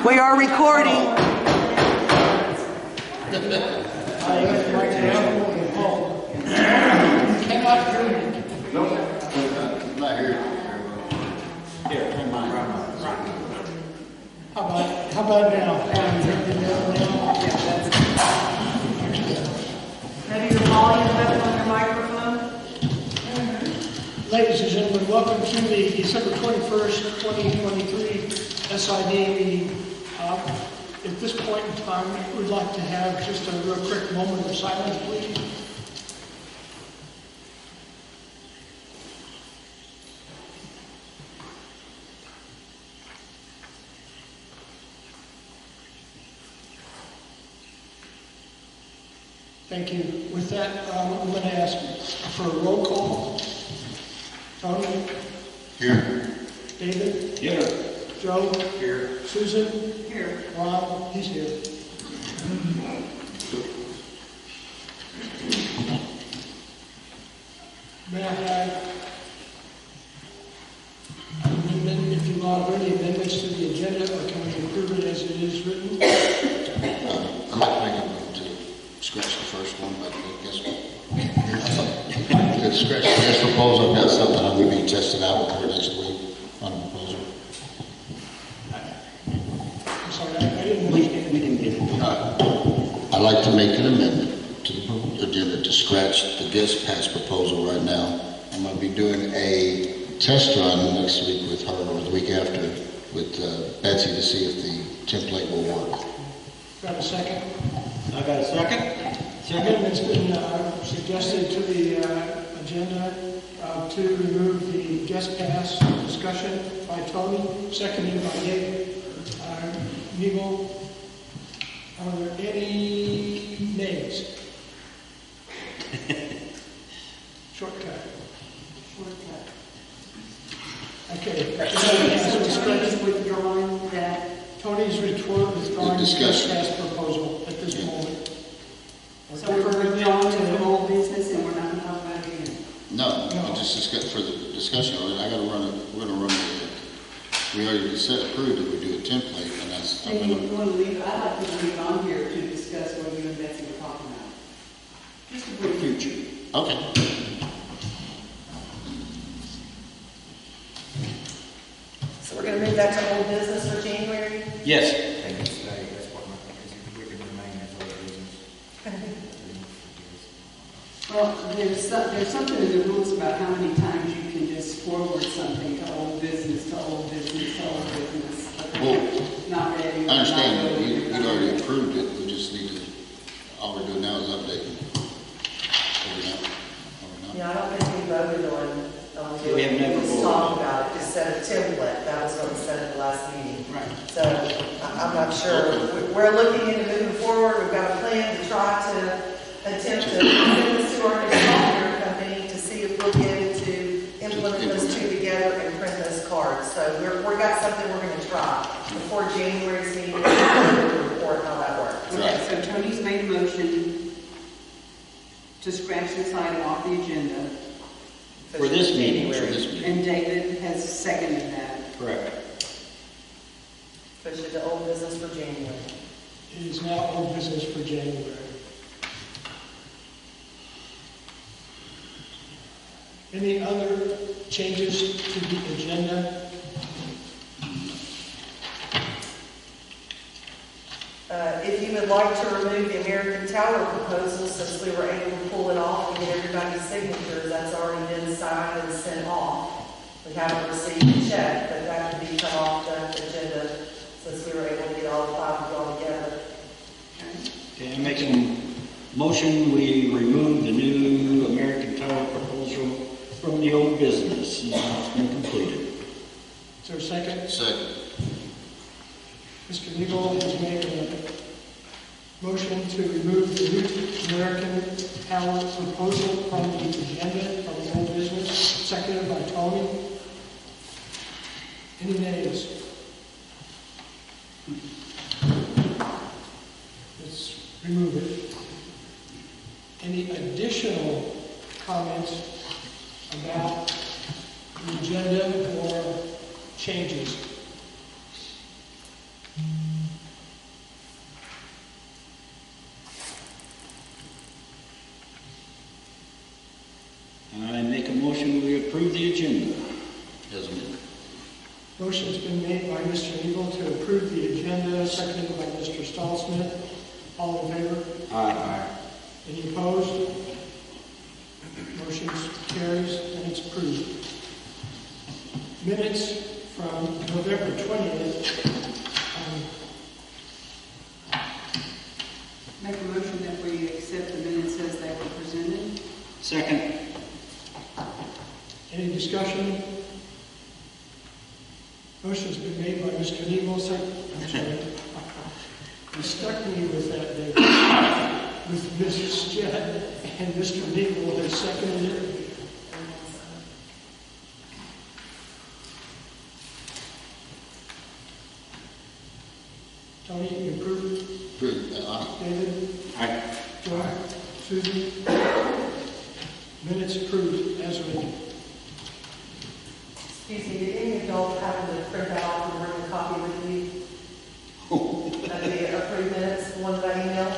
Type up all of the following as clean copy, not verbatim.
We are recording. How about now? Maybe your volume up on your microphone? Ladies and gentlemen, welcome to the December 21st, 2023 SID meeting. At this point in time, we'd like to have just a real quick moment of silence, please. Thank you. With that, I'm going to ask for a roll call. Tony? Here. David? Here. Joe? Here. Susan? Here. Ron? He's here. May I have an amendment, if you've already amendments to the agenda, or can we approve it as it is written? I'm not making a move to scratch the first one, but I guess to scratch this proposal, I've got something I'm going to be tested out for next week on the proposal. I'm sorry, I didn't understand. We didn't get it. I'd like to make an amendment to the agenda to scratch the guest pass proposal right now. I'm going to be doing a test run next week with her, or the week after, with Betsy to see if the template will work. Got a second? I got a second? Amendment's been suggested to the agenda to remove the guest pass discussion by Tony, seconded by David. Neville, are there any nays? Shortcut. Okay. Tony's withdrawing that. Tony's withdrawing the guest discussion. pass proposal at this moment. So we're withdrawing to the whole business and we're not going to talk about it again. No, just discuss for the discussion. I got to run it. We're going to run it. We already approved that we do a template, and that's. So you want to leave, I'd like to leave it on here to discuss what you and Betsy were talking about. Just for the future. Okay. So we're going to move that to old business for January? Yes. Well, there's something in the rules about how many times you can just forward something to old business, to old business, to old business. Well, Not ready. I understand that we'd already approved it. We just need to. All we're doing now is updating. Yeah, I don't think we voted on We have never just voted. talked about it, just said a template. That was what we said at the last meeting. Right. So I'm not sure. We're looking into moving forward. We've got a plan to try to attempt to send this to our new software company to see if we'll be able to implement those two together and print those cards. So we've got something we're going to try before January's meeting to report how that works. Okay, so Tony's made a motion to scratch this item off the agenda, For this meeting. For this meeting. and David has seconded that. Correct. Push it to old business for January. It is now old business for January. Any other changes to the agenda? If you would like to remove the American Tower proposal, since we were able to pull it off and get everybody's signatures, that's already been signed and sent off. We haven't received a check, but that could be come off the agenda since we were able to get all the five of y'all together. Okay, I'm making motion, we remove the new American Tower proposal from the old business. Now it's been completed. Is there a second? Second. Mr. Neville has made a motion to remove the new American Tower proposal from the agenda from the old business, seconded by Tony. Any nays? Let's remove it. Any additional comments about the agenda or changes? approve the agenda as amended. Motion's been made by Mr. Evil to approve the agenda, seconded by Mr. Stahlsmith. All in favor? Aye. Any opposed? Motion carries and it's approved. Minutes from November 20th. Make a motion that we accept the minutes as they were presented. Second. Any discussion? Motion's been made by Mr. Neville, I'm sorry. You stuck me with that, David. With Mrs. Jett and Mr. Neville has seconded it. Tony, you approve? Approved. David? Aye. John? Susan? Minutes approved as written. Excuse me, did any adults happen to print out and bring a copy with you? Of the approved minutes, the one that I emailed?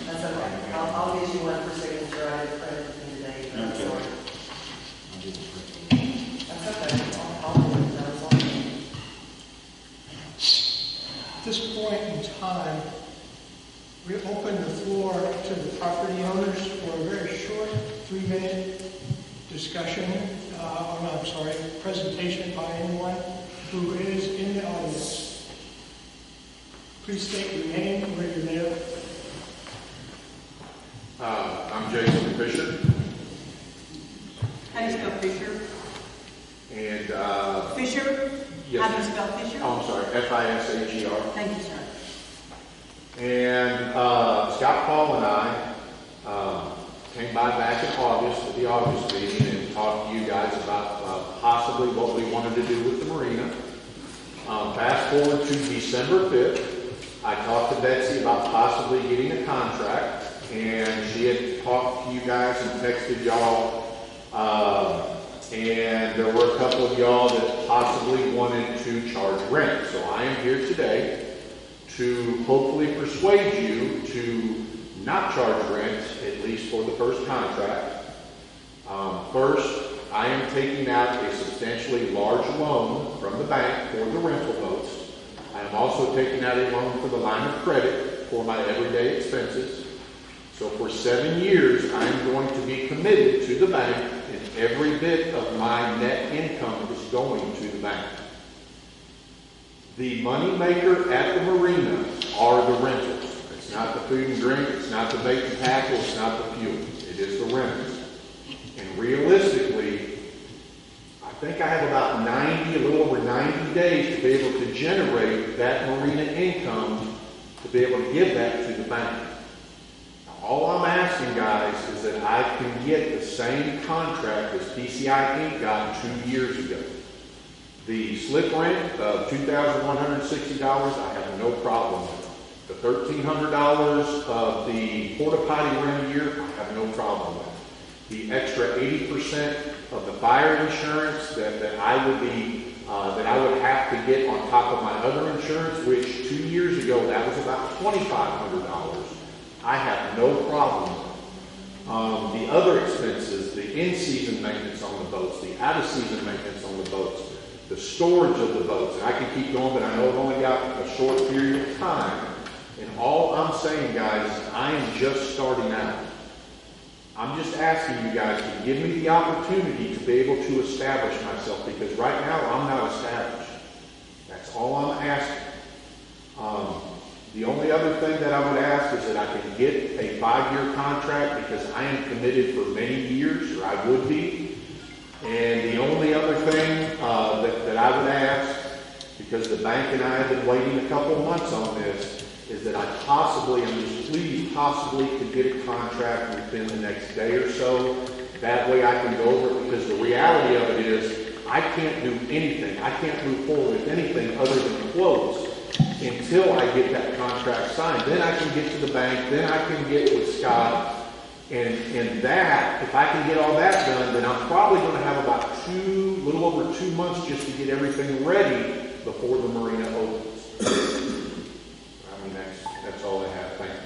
That's okay. I'll get you one for signature. I didn't print it with me today. but I'm Okay. sorry. That's okay. I'll do it. That was all. At this point in time, we open the floor to the property owners for a very short 3-minute discussion, presentation by anyone who is in the audience. Please state your name, where you live. I'm Jason Fisher, How do you spell Fisher? and, Fisher? yes. How do you spell Fisher? oh, I'm sorry, Fisher. Thank you, sir. And Scott Paul and I came by back in August at the August meeting and talked to you guys about possibly what we wanted to do with the marina. Fast forward to December 5th, I talked to Betsy about possibly getting a contract, and she had talked to you guys and texted y'all, and there were a couple of y'all that possibly wanted to charge rent. So I am here today to hopefully persuade you to not charge rent, at least for the first contract. First, I am taking out a substantially large loan from the bank for the rental boats. I am also taking out a loan for the line of credit for my everyday expenses. So for 7 years, I am going to be committed to the bank, and every bit of my net income is going to the bank. The money maker at the marina are the rentals. It's not the food and drink, it's not the bait and tackle, it's not the fuel. It is the rentals. And realistically, I think I have about 90, a little over 90 days to be able to generate that marina income to be able to give that to the bank. Now, all I'm asking, guys, is that I can get the same contract as PCI Inc. got 2 years ago. The slip rent of $2,160, I have no problem with. The $1,300 of the porta potty rent a year, I have no problem with. The extra 80% of the fire insurance that I would have to get on top of my other insurance, which 2 years ago that was about $2,500, I have no problem with. The other expenses, the in-season maintenance on the boats, the out-of-season maintenance on the boats, the storage of the boats, and I can keep going, but I know I've only got a short period of time. And all I'm saying, guys, is I am just starting out. I'm just asking you guys to give me the opportunity to be able to establish myself, because right now I'm not established. That's all I'm asking. The only other thing that I would ask is that I can get a 5-year contract, because I am committed for many years, or I would be. And the only other thing that I would ask, because the bank and I have been waiting a couple of months on this, is that I possibly could get a contract within the next day or so. That way I can go over it, because the reality of it is I can't do anything. I can't move forward with anything other than close until I get that contract signed. Then I can get to the bank, then I can get with Scott. And that, if I can get all that done, then I'm probably going to have about a little over 2 months just to get everything ready before the marina opens. I mean, that's all I have. Thank you.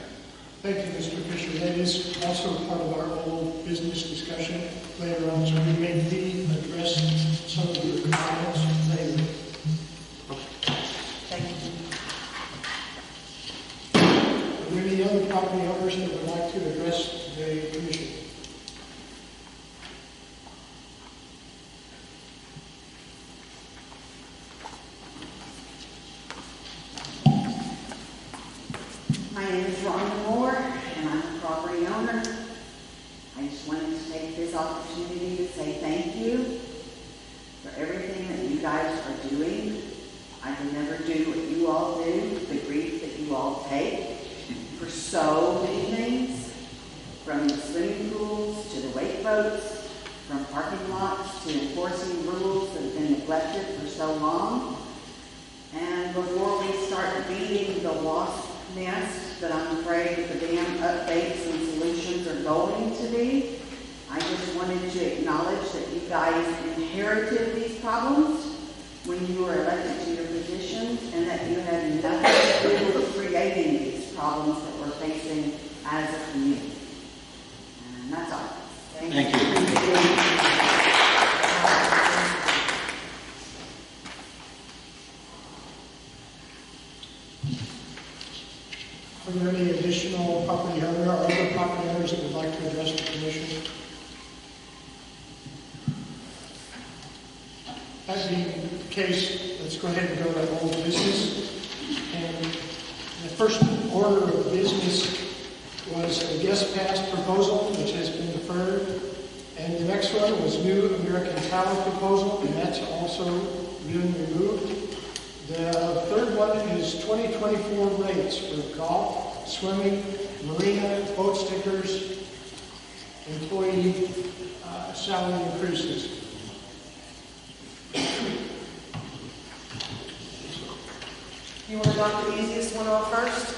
Thank you, Mr. Fisher. That is also part of our old business discussion later on, so we may need to address some of your comments later. Thank you. Are there any other property owners that would like to address the commission? My name is Rhonda Moore, and I'm a property owner. I just wanted to take this opportunity to say thank you for everything that you guys are doing. I can never do what you all do, the grief that you all take for so many things, from the swimming pools to the wake boats, from parking lots to enforcing rules that have been neglected for so long. And before we start beating the wasp nest that I'm afraid that the dam updates and solutions are going to be, I just wanted to acknowledge that you guys inherited these problems when you were elected to your positions, and that you had nothing to do with creating these problems that we're facing as a community. And that's all. Thank you. Are there any additional property owner or other property owners that would like to address the commission? That being the case, let's go ahead and go to old business. And the first order of business was a guest pass proposal, which has been deferred. And the next one was new American Tower proposal, and that's also been removed. The third one is 2024 rates for golf, swimming, marina, boat stickers, employee salary increases. You want to knock the easiest one off first?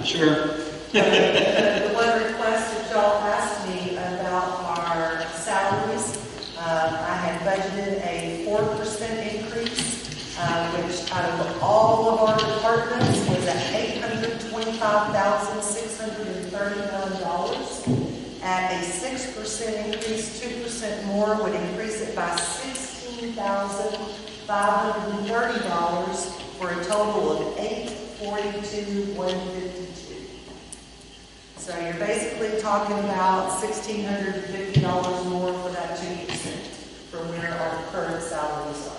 Sure. The one request that y'all asked me about our salaries, I had budgeted a 4% increase, which out of all of our departments was at $825,639. At a 6% increase, 2% more would increase it by $16,530 for a total of $842,152. So you're basically talking about $1,650 more for that 2% from where our current salaries are.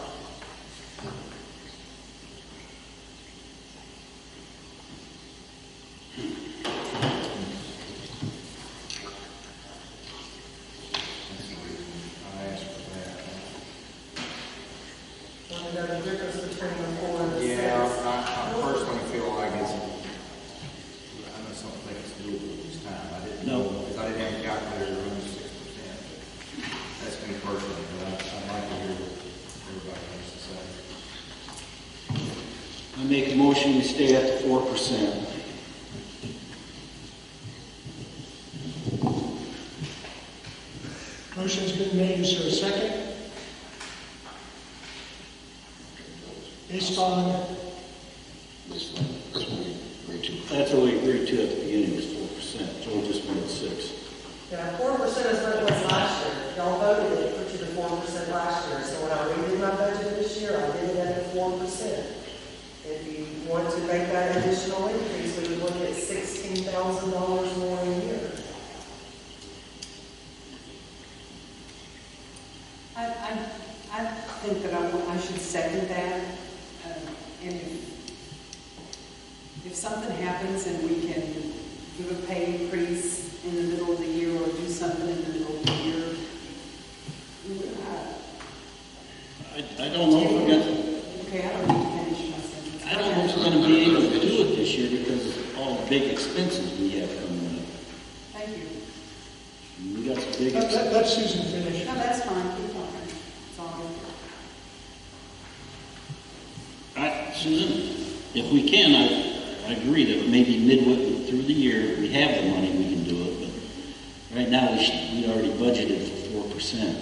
Want to know the difference between the 4 and the 6? Yeah, I personally feel like it's, I know some think it's doable this time. I didn't know, because I didn't have a calculator to run 6%. That's me personally, but I'd like to hear what everybody has to say. I make a motion we stay at the 4%. Motion's been made. Is there a second? Based on, That's what we agreed to. That's what we agreed to at the beginning, was 4%. Joe just went 6. Yeah, 4% is what it was last year. Y'all voted it, put you to 4% last year. So when I redid my budget this year, I did it at 4%. If you want to make that additional increase, we would look at $16,000 more a year. I think that I should second that. And if something happens and we can give a pay increase in the middle of the year or do something in the middle of the year, I don't know if we're going to, okay, I don't need to finish my sentence. I don't know if we're going to be able to do it this year because of all the big expenses we have coming up. Thank you. We got some big expenses. let Susan finish. No, that's fine. Keep talking. It's all good. Susan, if we can, I agree that maybe midway through the year, if we have the money, we can do it, but right now, we already budgeted for 4%.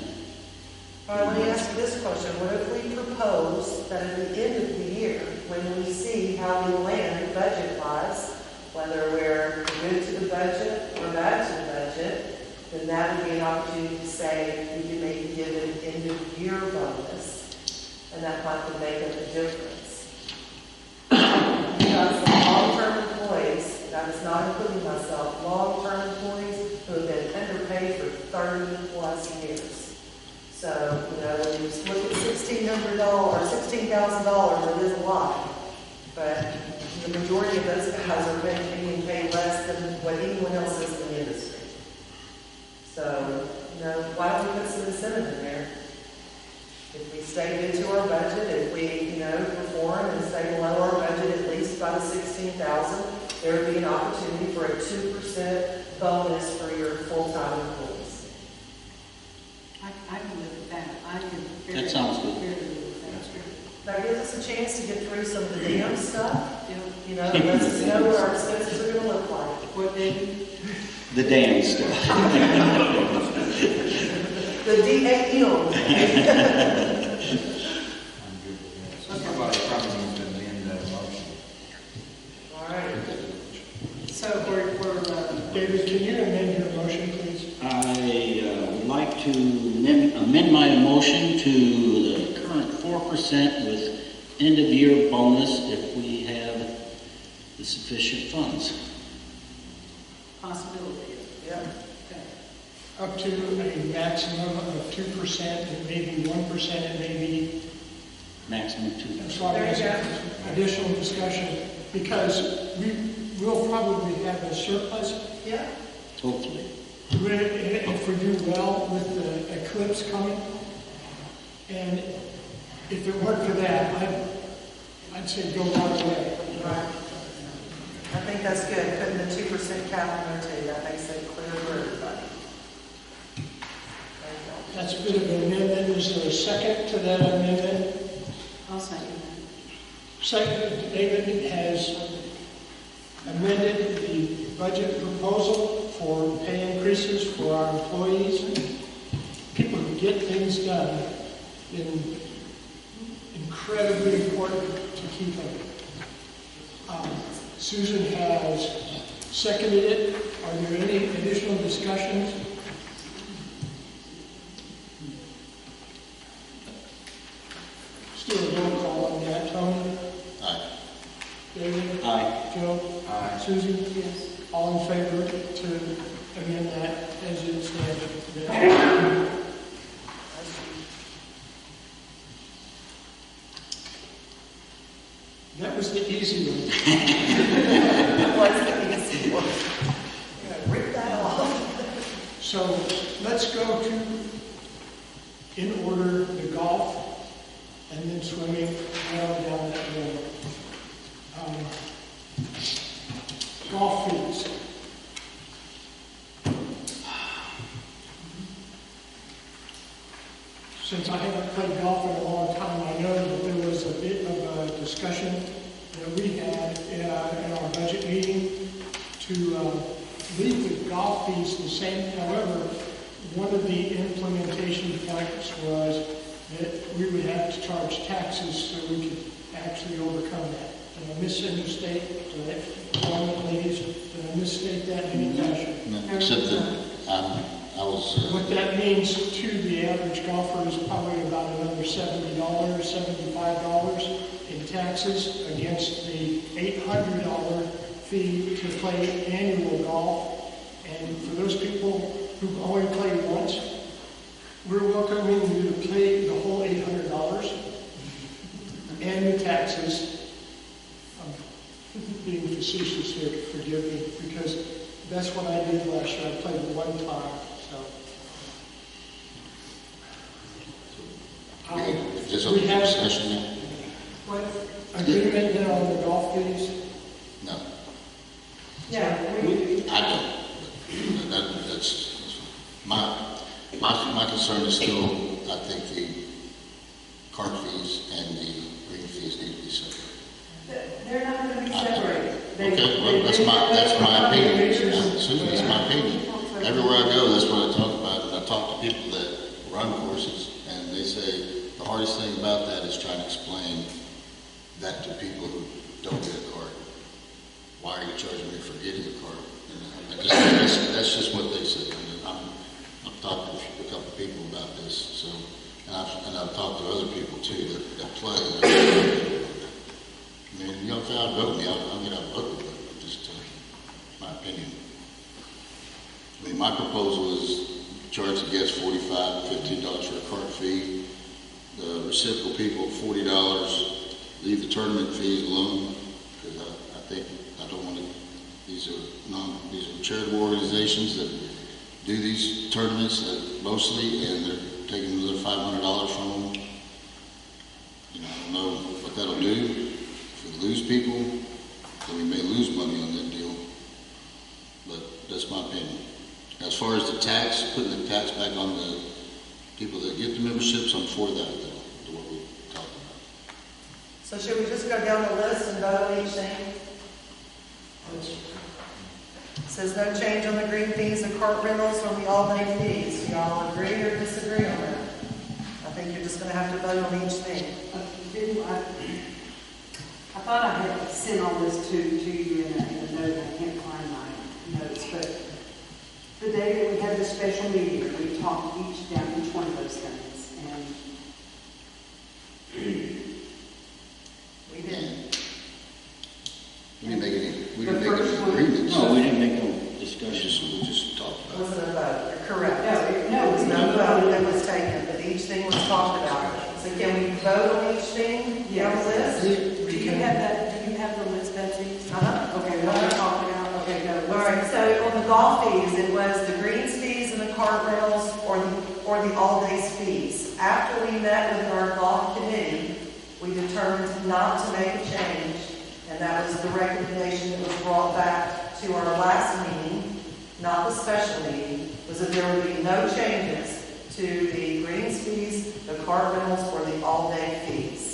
All right, let me ask you this question. What if we propose that at the end of the year, when we see how we land budget-wise whether we're good to the budget or bad to the budget, then that would be an opportunity to say we can maybe give an end-of-year bonus, and that might make up the difference. Because long-term employees, that is not including myself, long-term employees who have been underpaid for 30-plus years. So, when you look at $1,600 or $16,000, it is a lot. But the majority of those guys are being paid less than what anyone else is in the industry. So, why don't we put some incentive in there? If we stay good to our budget, if we, perform and stay below our budget at least by the $16,000, there would be an opportunity for a 2% bonus for your full-time employees. I can live with that. I can. That sounds good. That gives us a chance to get through some of the damn stuff. Yeah. Lets us know what our expenses are going to look like. What, David? The damn stuff. The DAM. Somebody probably needs to amend that motion. All right. So we're David, can you amend your motion, please? I would like to amend my motion to the current 4% with end-of-year bonus if we have the sufficient funds. possibility. Yeah. Okay. Up to a maximum of 2%, it may be 1%, it may be, Maximum 2. that's why I'm asking additional discussion, because we will probably have a surplus. Yeah. Hopefully. If we do well with the eclipse coming, and if it weren't for that, I'd say go right away. Right. I think that's good, putting the 2% cap in there too, that makes it clear for everybody. There you go. That's a bit of an amendment. Is there a second to that amendment? I'll second that. Second, David has amended the budget proposal for pay increases for our employees. People who get things done, is incredibly important to keep them. Susan has seconded it. Are there any additional discussions? Let's do a roll call on that. Tony? Aye. David? Aye. Joe? Aye. Susan? Yes. All in favor to amend that as it stands today? That was the easy one. What's the easy one? You're gonna rip that off. So let's go to, in order, the golf and then swimming down that road. Golf fees. Since I haven't played golf in a long time, I know that there was a bit of a discussion that we had in our budget meeting to leave the golf fees the same. However, one of the implementation points was that we would have to charge taxes so we could actually overcome that. Did I misstate, ladies, did I misstate that in any fashion? Except that I was, What that means to the average golfer is probably about another $70, $75 in taxes against the $800 fee to play annual golf. And for those people who only play once, we're welcoming you to pay the whole $800 and the taxes. I'm being facetious here, forgive me, because that's what I did last year. I played one time. is this We a have discussion now? what agreement now on the golf fees? No, Yeah, I don't. That's my concern is still, I think the cart fees and the green fees need to be separate. they're not gonna be separated. Okay, well, that's my opinion. Susan, that's my opinion. Everywhere I go, that's what I talk about. And I talk to people that run courses, and they say the hardest thing about that is trying to explain that to people who don't get a card. why are you charging me for getting a cart? And that's just what they say. I've talked to a couple of people about this, so, and I've talked to other people too that play. I mean, you know, if I'd vote me, I'll get outvoted, but just my opinion. I mean, my proposal is charge the guests $45, $15 for a cart fee. The reciprocal people, $40. Leave the tournament fees alone, because I think I don't want to. These are charitable organizations that do these tournaments mostly, and they're taking another $500 from them. You know, I don't know what that'll do. If we lose people, then we may lose money on that deal. But that's my opinion. As far as the tax, putting the tax back on the people that get the memberships, I'm for that, though, what we talked about. So should we just go down the list and vote on each thing? Says no change on the green fees and cart rentals or the all-day fees. Do y'all agree or disagree on that? I think you're just gonna have to vote on each thing. I thought I had sent all this to you in a note. I can't find my notes, but the day that we had the special meeting, we talked down each one of those things, and We didn't. We didn't make any The first one- agreements. No, we didn't make no discussions. We just talked It about it. wasn't a vote. You're correct. No, There was no vote that was taken, but each thing was talked about. So can we vote on each thing down the list? do you have that? Do you have the list, Betsy? Uh-huh. Okay, what we're talking about. Okay, go. All right, so on the golf fees, it was the greens fees and the cart rentals or the all days fees. After we met with our golf committee, we determined not to make a change, and that was the recommendation that was brought back to our last meeting, not the special meeting, was that there would be no changes to the greens fees, the cart rentals, or the all day fees.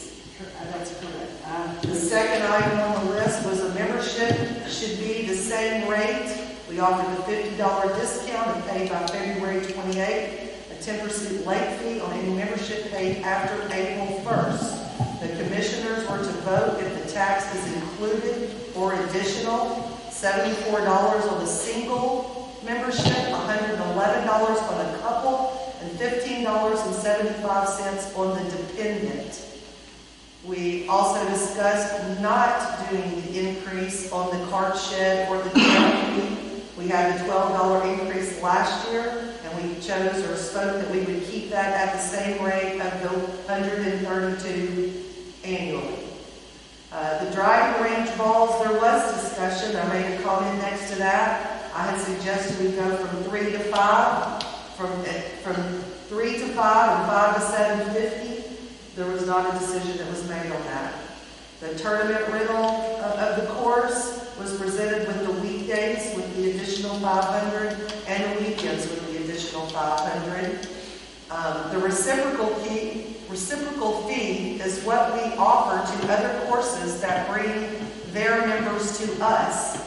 That's correct. The second item on the list was a membership should be the same rate. We offered a $50 discount and paid by February 28th, a 10% late fee on any membership paid after April 1st. The commissioners were to vote if the tax is included or additional, $74 on the single membership, $111 on a couple, and $15.75 on the dependent. We also discussed not doing the increase on the cart shed or the dwelling fee. We had a $12 increase last year, and we chose or spoke that we would keep that at the same rate of the $132 annually. The driving range balls, there was discussion. I made a comment next to that. I had suggested we go from 3 to 5, from 3 to 5 and 5 to 750. There was not a decision that was made on that. The tournament rental of the course was presented with the weekdays with the additional 500 and the weekends with the additional 500. The reciprocal fee is what we offer to other courses that bring their members to us.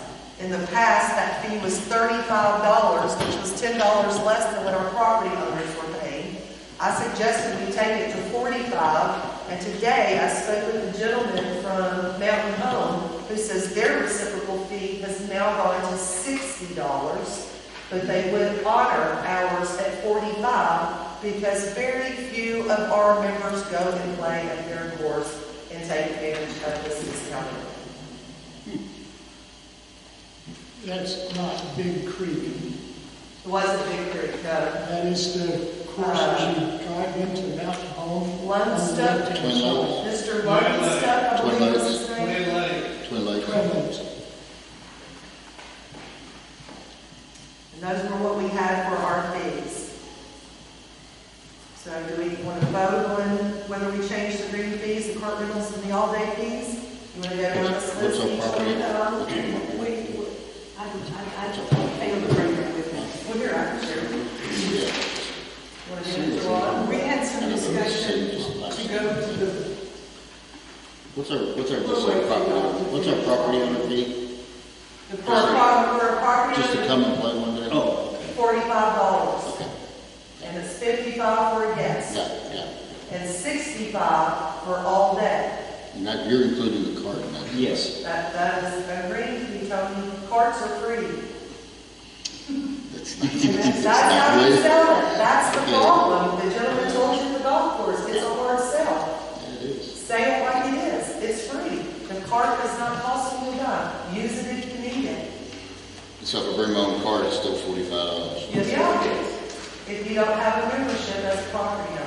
In the past, that fee was $35, which was $10 less than what our property owners were paying. I suggested we take it to $45, and today I spoke with a gentleman from Mountain Home who says their reciprocal fee has now gone to $60, but they would honor ours at $45 because very few of our members go and play at their course and take advantage of this discount. That's not Big Creek. It wasn't Big Creek, no. That is the course as you drive into Mountain Home. Lundstuck, Twin Lakes. Mr. Lundstuck, I Twin believe was Lakes. his name. Twin Lakes. Twin Lakes. And those were what we had for our fees. So do we want to vote on whether we change the green fees, the cart rentals, and the all-day fees? You want to go down this What's list? our each property? one? I failed to bring that with me. Well, here, I can share. Yeah. Want to give it to Ron? We had some discussion to go to the, What's our property owner fee? For a property Just to owner, come and play one day? Oh, okay. $45. Okay. And it's $55 for a guest. Yeah. And $65 for all day. You're including the cart in that. Yes. That is agreed to be, Tony. Carts are free. That's not, That's that's how not you really. sell it. That's the Yeah. problem. The gentleman told you at the golf course, it's a hard sell. Yeah, it is. Say it like it is. It's free. The cart does not cost you a dime. Use it if you need it. So if I bring my own cart, it's still $45. Yeah. If you don't have a membership as a property owner.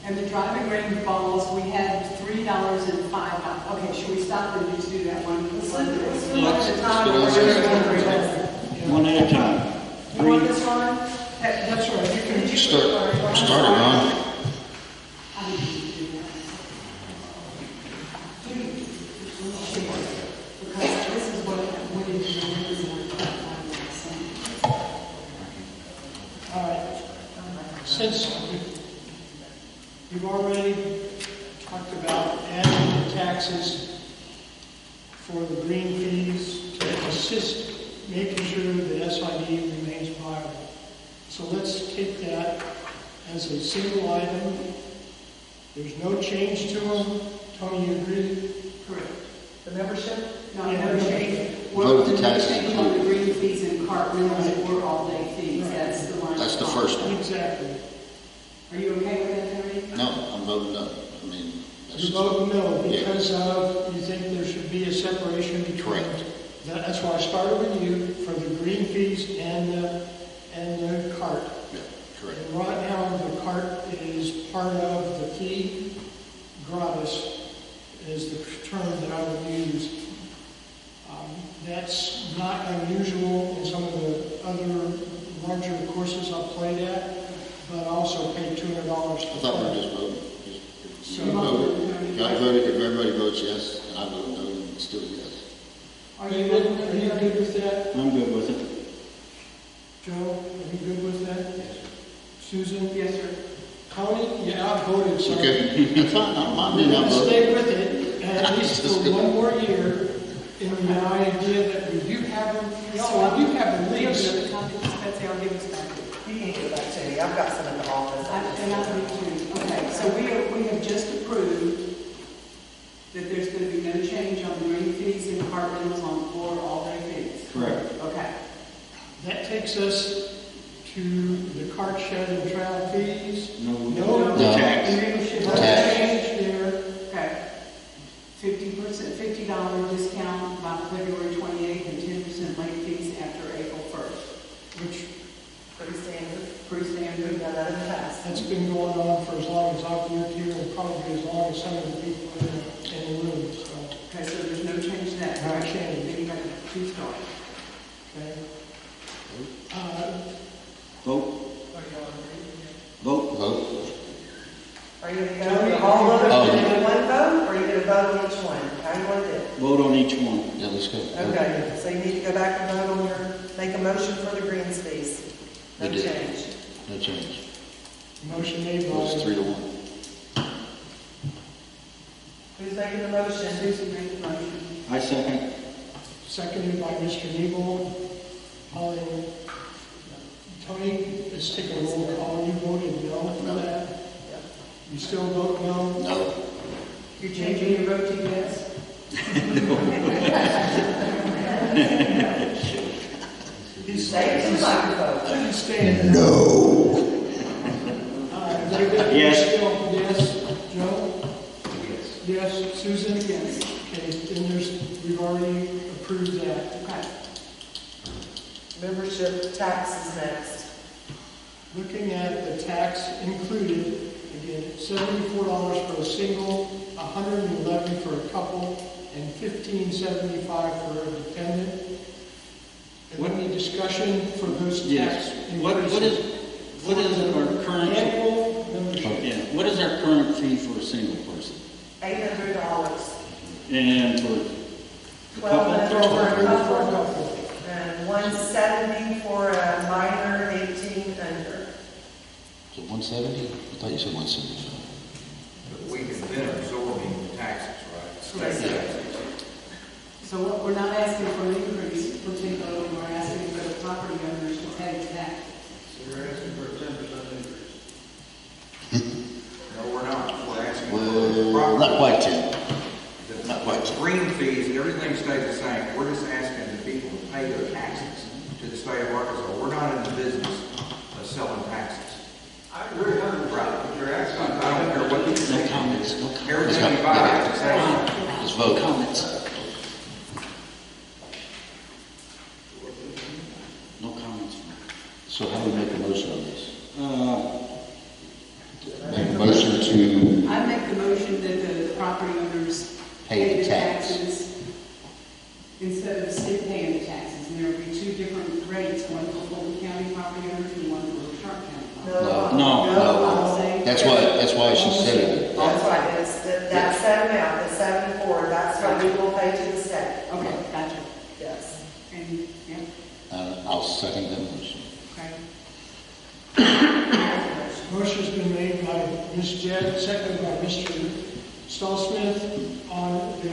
And the driving range balls, we had $3 and $5. Okay, should we stop and just do that one? Let's do it Let's- at a time. let's do it. One at a time. You want this one? That's right, you can Did you just, Start it, Ron. I didn't do that. Because this is what went into the all right. Since you've already talked about adding the taxes for the green fees to assist making sure that SID remains viable. So let's take that as a single item. There's no change to them. Tony, you agree? Correct. The membership? No, Yeah, no no change. Vote the Well, taxes change on the green fees and cart rentals that were all-day fees, Right. that's the line. That's the first one. Exactly. Are you okay with that, Terry? No, I'm voting no. I mean, that's You just. vote no Yeah. because of, you think there should be a separation between. Correct. That's why I started with you for the green fees and the cart. Yeah, correct. And right now, the cart is part of the fee. Gratis is the term that I would use. That's not unusual in some of the other larger courses I've played at, but I also paid $200 I to thought we were play. just voting. So- You voted. I voted, if everybody votes yes, and I vote no, then it's still yes. Are David, you are you good with that? I'm good with it. Joe, are you good with that? Susan? Yes, sir. Tony, you outvoted, so. Okay, that's fine, I'm We're being gonna outvoted. stay with it, and at least for one more year, in the idea that we do have them, we do have the lease. Betsy, I'll give this back to you. You can give that to me. I've got some in the office. And I need to, okay, so we have just approved that there's going to be no change on the green fees and cart rentals on floor all-day fees. Correct. Okay. That takes us to the cart shed and trail fees. No. No. No. Tax. Membership, No Tax. change there, okay. 50%, $50 discount by February 28th and 10% late fees after April 1st. which Pretty standard. Pretty We've standard. done that in the past. that's been going on for as long as I've lived here, and probably as long as some of the people in the room, so, Okay, so there's no change to that. No correct? change. Then you got to start. okay? Vote. Vote. Vote. Are you going to go through all of them Oh. in one vote, or are you going to vote on each one? How you want to do it? Vote on each one. Yeah, let's go. Okay, so you need to go back and vote on your, make a motion for the greens fees. No We did. change. No change. Motion made It was by 3-1. Who's making the motion? Susan made the motion. I second. seconded by Mr. Nebel. Tony, let's take a roll call. You voted no for that? You still vote no? No. You're changing your vote to yes? He's Say it to the microphone. He's staying. No. David? Yes. Still yes. Joe? Yes. Yes. Susan? Yes. Okay, then we've already approved that. Okay. Membership tax is next. Looking at the tax included, again, $74 for a single, $111 for a couple, and $15.75 for a dependent. And any discussion for those tax Yes. increases? What is our current, Annual membership. yeah, what is our current fee for a single person? $800. And for a $1,200 couple? for a For a couple, couple. and $170 for a minor 18 under. So 170? I thought you said 175. But we can then absorb the taxes, right? Yes, sir. So what, we're not asking for an increase for people, we're asking for the property owners to pay taxes. Not quite 10. The Not quite. green fees, everything stays the same. We're just asking the people to pay their taxes to the state of Arkansas. We're not in the business of selling taxes. I agree 100%. What you're asking. I don't care what you No think. comments, no comments. Everything you buy is the same. Let's vote. Comments. No comments. So how do we make a motion on this? Uh, Make a motion to, I make the motion that the property owners Pay the tax. taxes instead of state paying the taxes. And there will be two different rates, one for Fulton County property owners and one for Sharp County property owners. No. that's why she said it. That's right, it's, that set amount, the 7.4, that's what we will pay to the state. Okay, gotcha. Yes. And, yeah, I'll second that motion. okay. Motion's been made by Ms. Jett, seconded by Mr. Stallsmith on the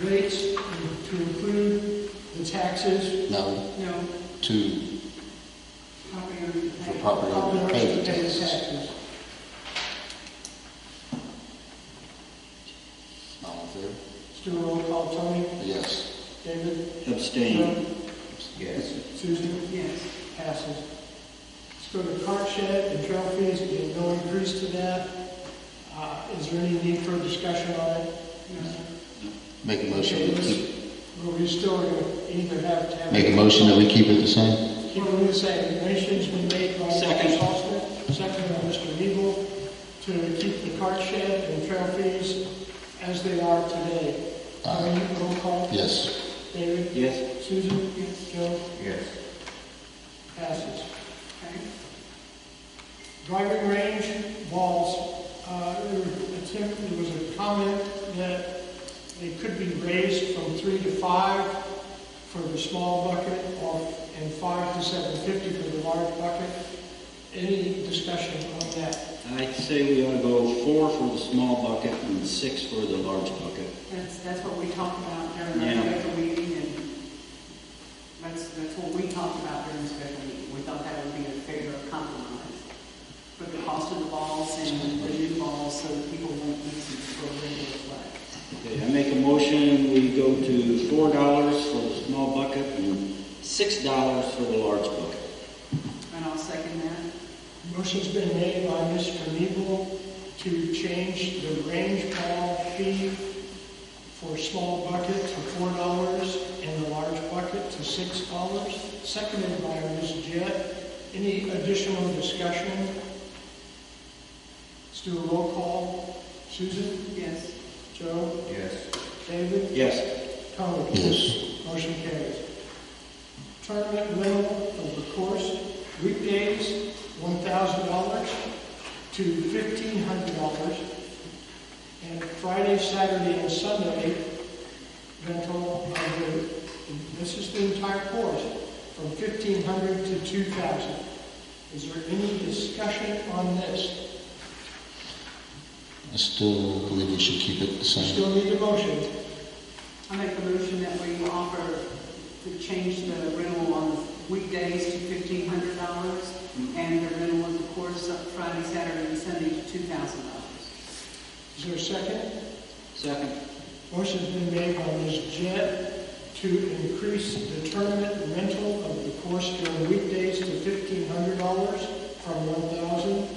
rates to include the taxes. No, No, to, property owners to for pay. property Property owner to owners pay to the pay the taxes. taxes. All in favor? Let's do a roll call. Tony? Yes. David? abstain. Joe? Yes. Susan? Yes. Passes. Let's go to cart shed and trail fees, again, no increase to that. Is there any need for a discussion on it? Make a motion Okay, to let's- keep, Well, we still are going to either have to have. make a motion that we keep it the same? Keep it the same. The motion's been made by Mr. Second. Salzman, second by Mr. Nebel, to keep the cart shed and trail fees as they are today. Tony, roll call. Yes. David? Yes. Susan? Yes. Joe? Yes. Passes. Okay. Driving range, walls, there was a comment that they could be raised from 3 to 5 for the small bucket, and 5 to 750 for the large bucket. Any discussion on that? I'd say we ought to go 4 for the small bucket and 6 for the large bucket. That's what we talked about during Yeah. the special meeting, and that's what we talked about during the special meeting. We thought that would be a fair compromise for the cost of the balls and the new balls, so that people won't use them for a regular flag. Okay, I make a motion, we go to $4 for the small bucket and $6 for the large bucket. And I'll second that. Motion's been made by Mr. Nebel to change the range ball fee for small bucket to $4 and the large bucket to $6, seconded by Ms. Jett. Any additional discussion? Let's do a roll call. Susan? Yes. Joe? Yes. David? Yes. Tony? Yes. Motion carries. Tournament rental of the course, weekdays, $1,000 to $1,500. And Friday, Saturday, and Sunday rental of this is the entire course, from $1,500 to $2,000. Is there any discussion on this? I still believe we should keep it the same. Still need a motion. I make a motion that we offer to change the rental on weekdays to $1,500 and the rental of the course of Friday, Saturday, and Sunday to $2,000. Is there a second? Second. Motion's been made by Ms. Jett to increase the tournament rental of the course during weekdays to $1,500 from $1,000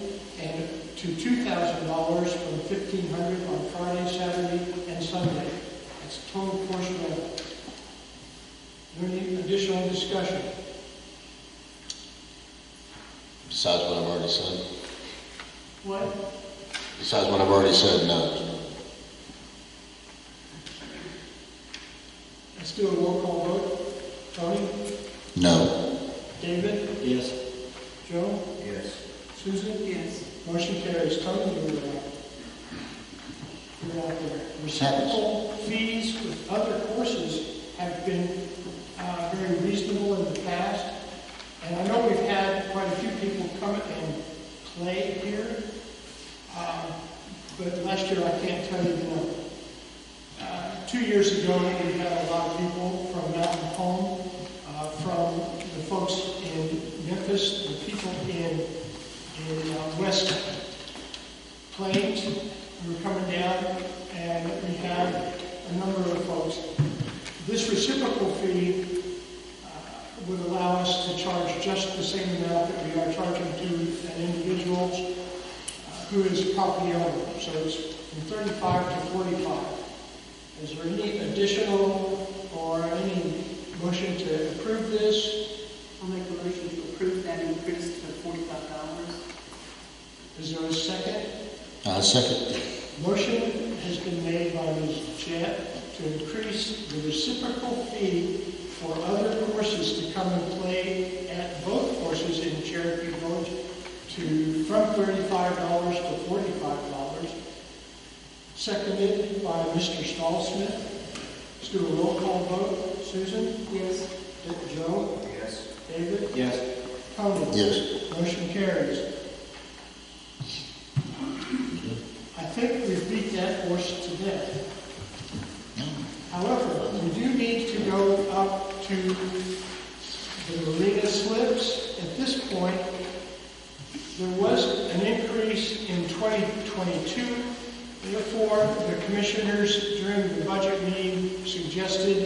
and to $2,000 from $1,500 on Friday, Saturday, and Sunday. That's total course rental. Any additional discussion? Besides what I've already said? What? Besides what I've already said, no. Let's do a roll call vote. Tony? No. David? Yes. Joe? Yes. Susan? Yes. Motion carries. Tony, you're out there. Reciprocal fees with other courses have been very reasonable in the past. And I know we've had quite a few people come and play here. But last year, I can't tell you the number. 2 years ago, we had a lot of people from Mountain Home, from the folks in Memphis, the people in West Plains, we're coming down, and we have a number of folks. This reciprocal fee would allow us to charge just the same amount that we are charging to an individual who is a property owner. So it's from 35 to 45. Is there any additional or any motion to approve this? I'll make a motion to approve that increase to $45. Is there a second? Second. Motion has been made by Ms. Jett to increase the reciprocal fee for other courses to come and play at both courses in Cherokee Village from $35 to $45. Seconded by Mr. Stallsmith. Let's do a roll call vote. Susan? Yes. Joe? Yes. David? Yes. Tony? Yes. Motion carries. I think we've beat that horse to death. However, we do need to go up to the marina slips. At this point, there was an increase in 2022. Therefore, the commissioners during the budget meeting suggested,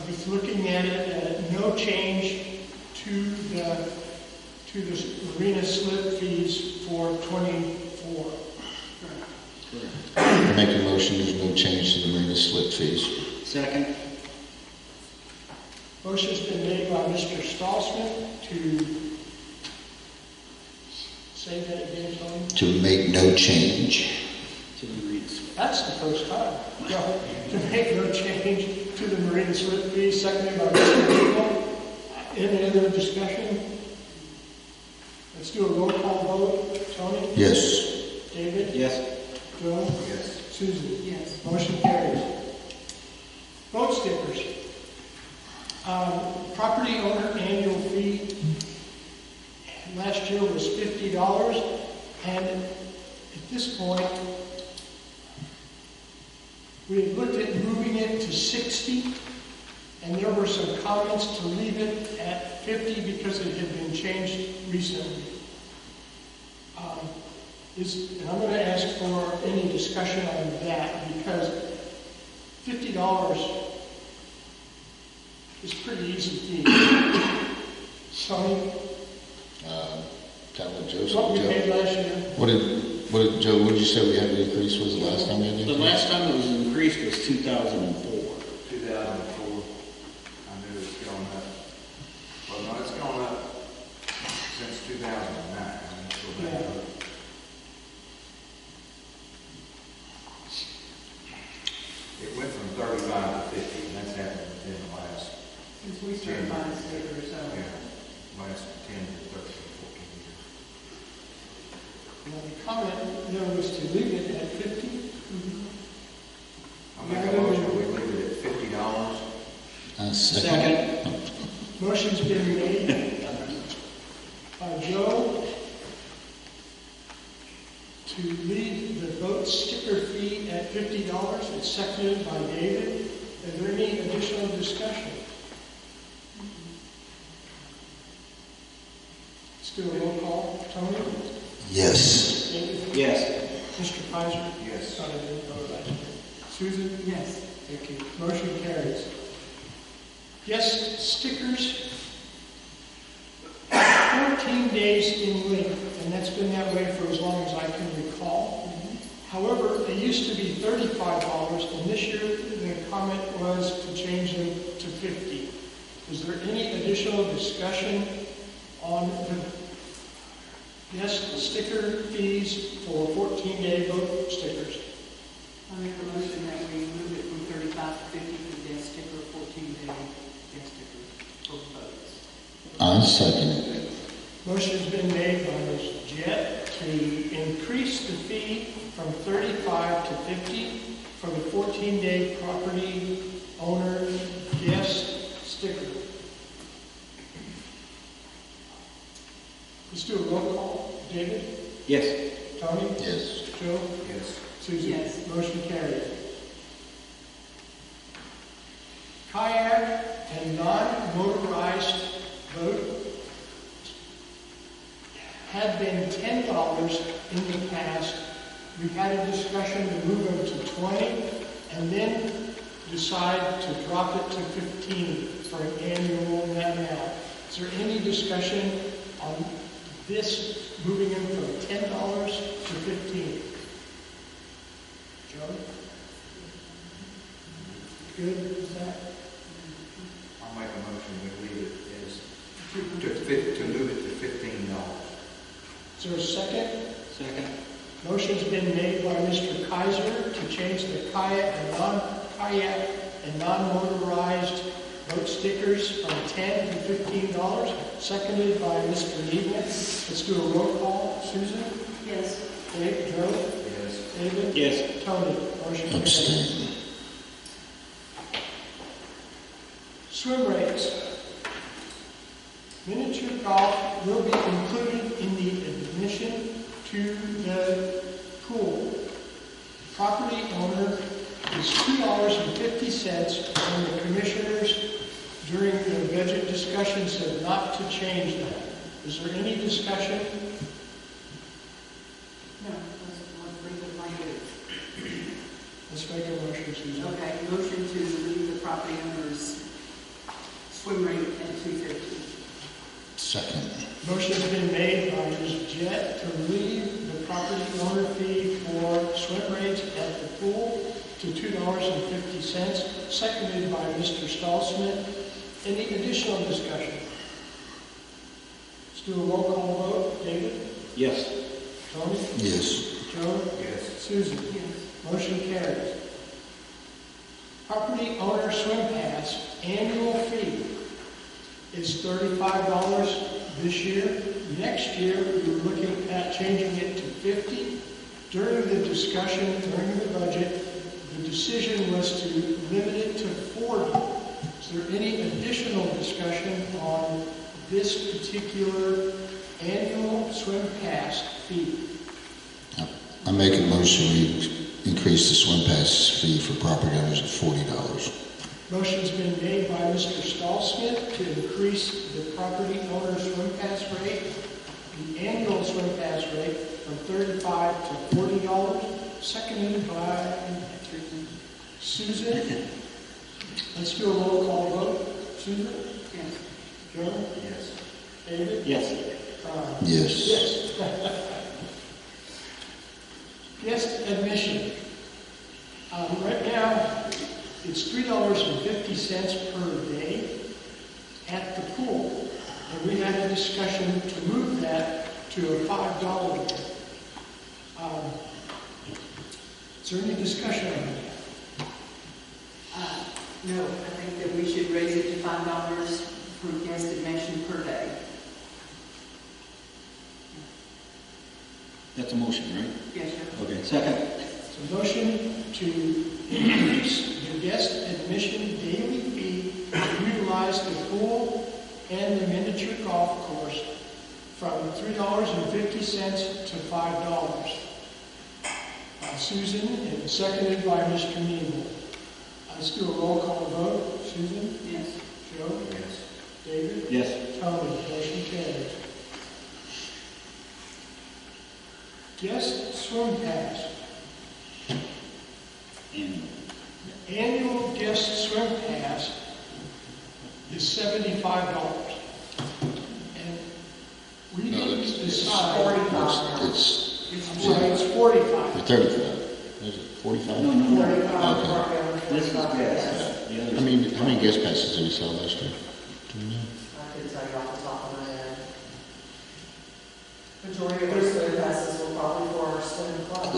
with looking at it, no change to the marina slip fees for 24. Make a motion, there's no change to the marina slip fees. Second. Motion's been made by Mr. Stallsmith to say that again, Tony. To make no change. To the reads. That's the first time. No, to make no change to the marina slip fee, seconded by Mr. Eagle. Any other discussion? Let's do a roll call vote. Tony? Yes. David? Yes. Joe? Yes. Susan? Yes. Motion carries. Boat stickers. Property owner annual fee last year was $50, and at this point, we had looked at moving it to 60, and there were some comments to leave it at 50 because it had been changed recently. And I'm going to ask for any discussion on that, because $50 is pretty easy fee. Tony, Tell what Joe what we said. paid last year? What did Joe, what did you say we had an increase was the last time we had an The increase? last time it was increased was 2004. 2004, I knew it was going up. Well, no, it's gone up since 2009. I mean, it's still back up. It went from 35 to 50, and that's happened within the last, Since we started buying stickers, last 10 to 13, 14 years. Now, the comment there was to leave it at 50. I'll make a motion, we leave it at $50. Second. Motion's been made by Joe to leave the boat sticker fee at $50. It's seconded by David. Is there any additional discussion? Let's do a roll call. Tony? Yes. David? Yes. Mr. Kaiser? Yes. Sorry, I didn't vote last year. Susan? yes. Thank you. Motion carries. Yes, stickers, 14 days in length, and that's been that way for as long as I can recall. However, they used to be $35, and this year the comment was to change them to $50. Is there any additional discussion on the sticker fees for 14-day boat stickers? I make a motion that we move it from 35 to 50 for the guest sticker, 14-day guest sticker for boats. I second it. Motion's been made by Ms. Jett to increase the fee from 35 to 50 for the 14-day property owner guest sticker. Let's do a roll call. David? Yes. Tony? Yes. Joe? Yes. Susan? Yes. Motion carried. Kayak and non-motorized boat had been $10 in the past, We had a discussion to move them to 20 and then decide to drop it to 15 for an annual net amount. Is there any discussion on this, moving them from $10 to 15? Joe? Good with that? I'll make a motion to leave it as, to move it to $15. Is there a second? Second. Motion's been made by Mr. Kaiser to change the kayak and non-motorized boat stickers from $10 to $15, seconded by Mr. Needle. Let's do a roll call. Susan? Yes. Dave? Joe? Yes. David? Yes. Tony? Motion carries. Abstain. Swim rates. Miniature golf will be included in the admission to the pool. Property owner is $2.50, and the commissioners during the budget discussions said not to change that. Is there any discussion? No, let's leave it like it is. Let's make a motion, Susan. Okay, motion to leave the property owner's swim rate at $2.50. Second. Motion's been made by Ms. Jett to leave the property owner fee for swim rates at the pool to $2.50, seconded by Mr. Stallsmith. Any additional discussion? Let's do a roll call vote. David? Yes. Tony? Yes. Joe? Yes. Susan? Yes. Motion carries. Property owner swim pass annual fee is $35 this year. Next year, we were looking at changing it to $50. During the discussion, during the budget, the decision was to limit it to $40. Is there any additional discussion on this particular annual swim pass fee? I make a motion we increase the swim pass fee for property owners to $40. Motion's been made by Mr. Stallsmith to increase the property owner swim pass rate, the annual swim pass rate, from $35 to $40, seconded by Susan. Let's do a roll call vote. Susan? Yes. Joe? Yes. David? Yes. Yes. Yes. Guest admission. Right now, it's $3.50 per day at the pool. And we had a discussion to move that to a $5. Is there any discussion on that? No, I think that we should raise it to $5 for guest admission per day. That's a motion, right? Yes, sir. Okay, second. It's a motion to increase the guest admission daily fee to utilize the pool and the miniature golf course from $3.50 to $5. Susan, and seconded by Mr. Neal. Let's do a roll call vote. Susan? Yes. Joe? Yes. David? Yes. Tony? Motion carries. Guest swim pass. And Annual guest swim pass is $75. And we No, didn't it's decide. It's I'm sorry, it's 45. 35. Is it 45? no, no, no. Okay. This is gas. The other How many guest passes did we sell last year? Do you know? I couldn't tell you off the top of my head. Majority of our swim passes were probably for our swim club.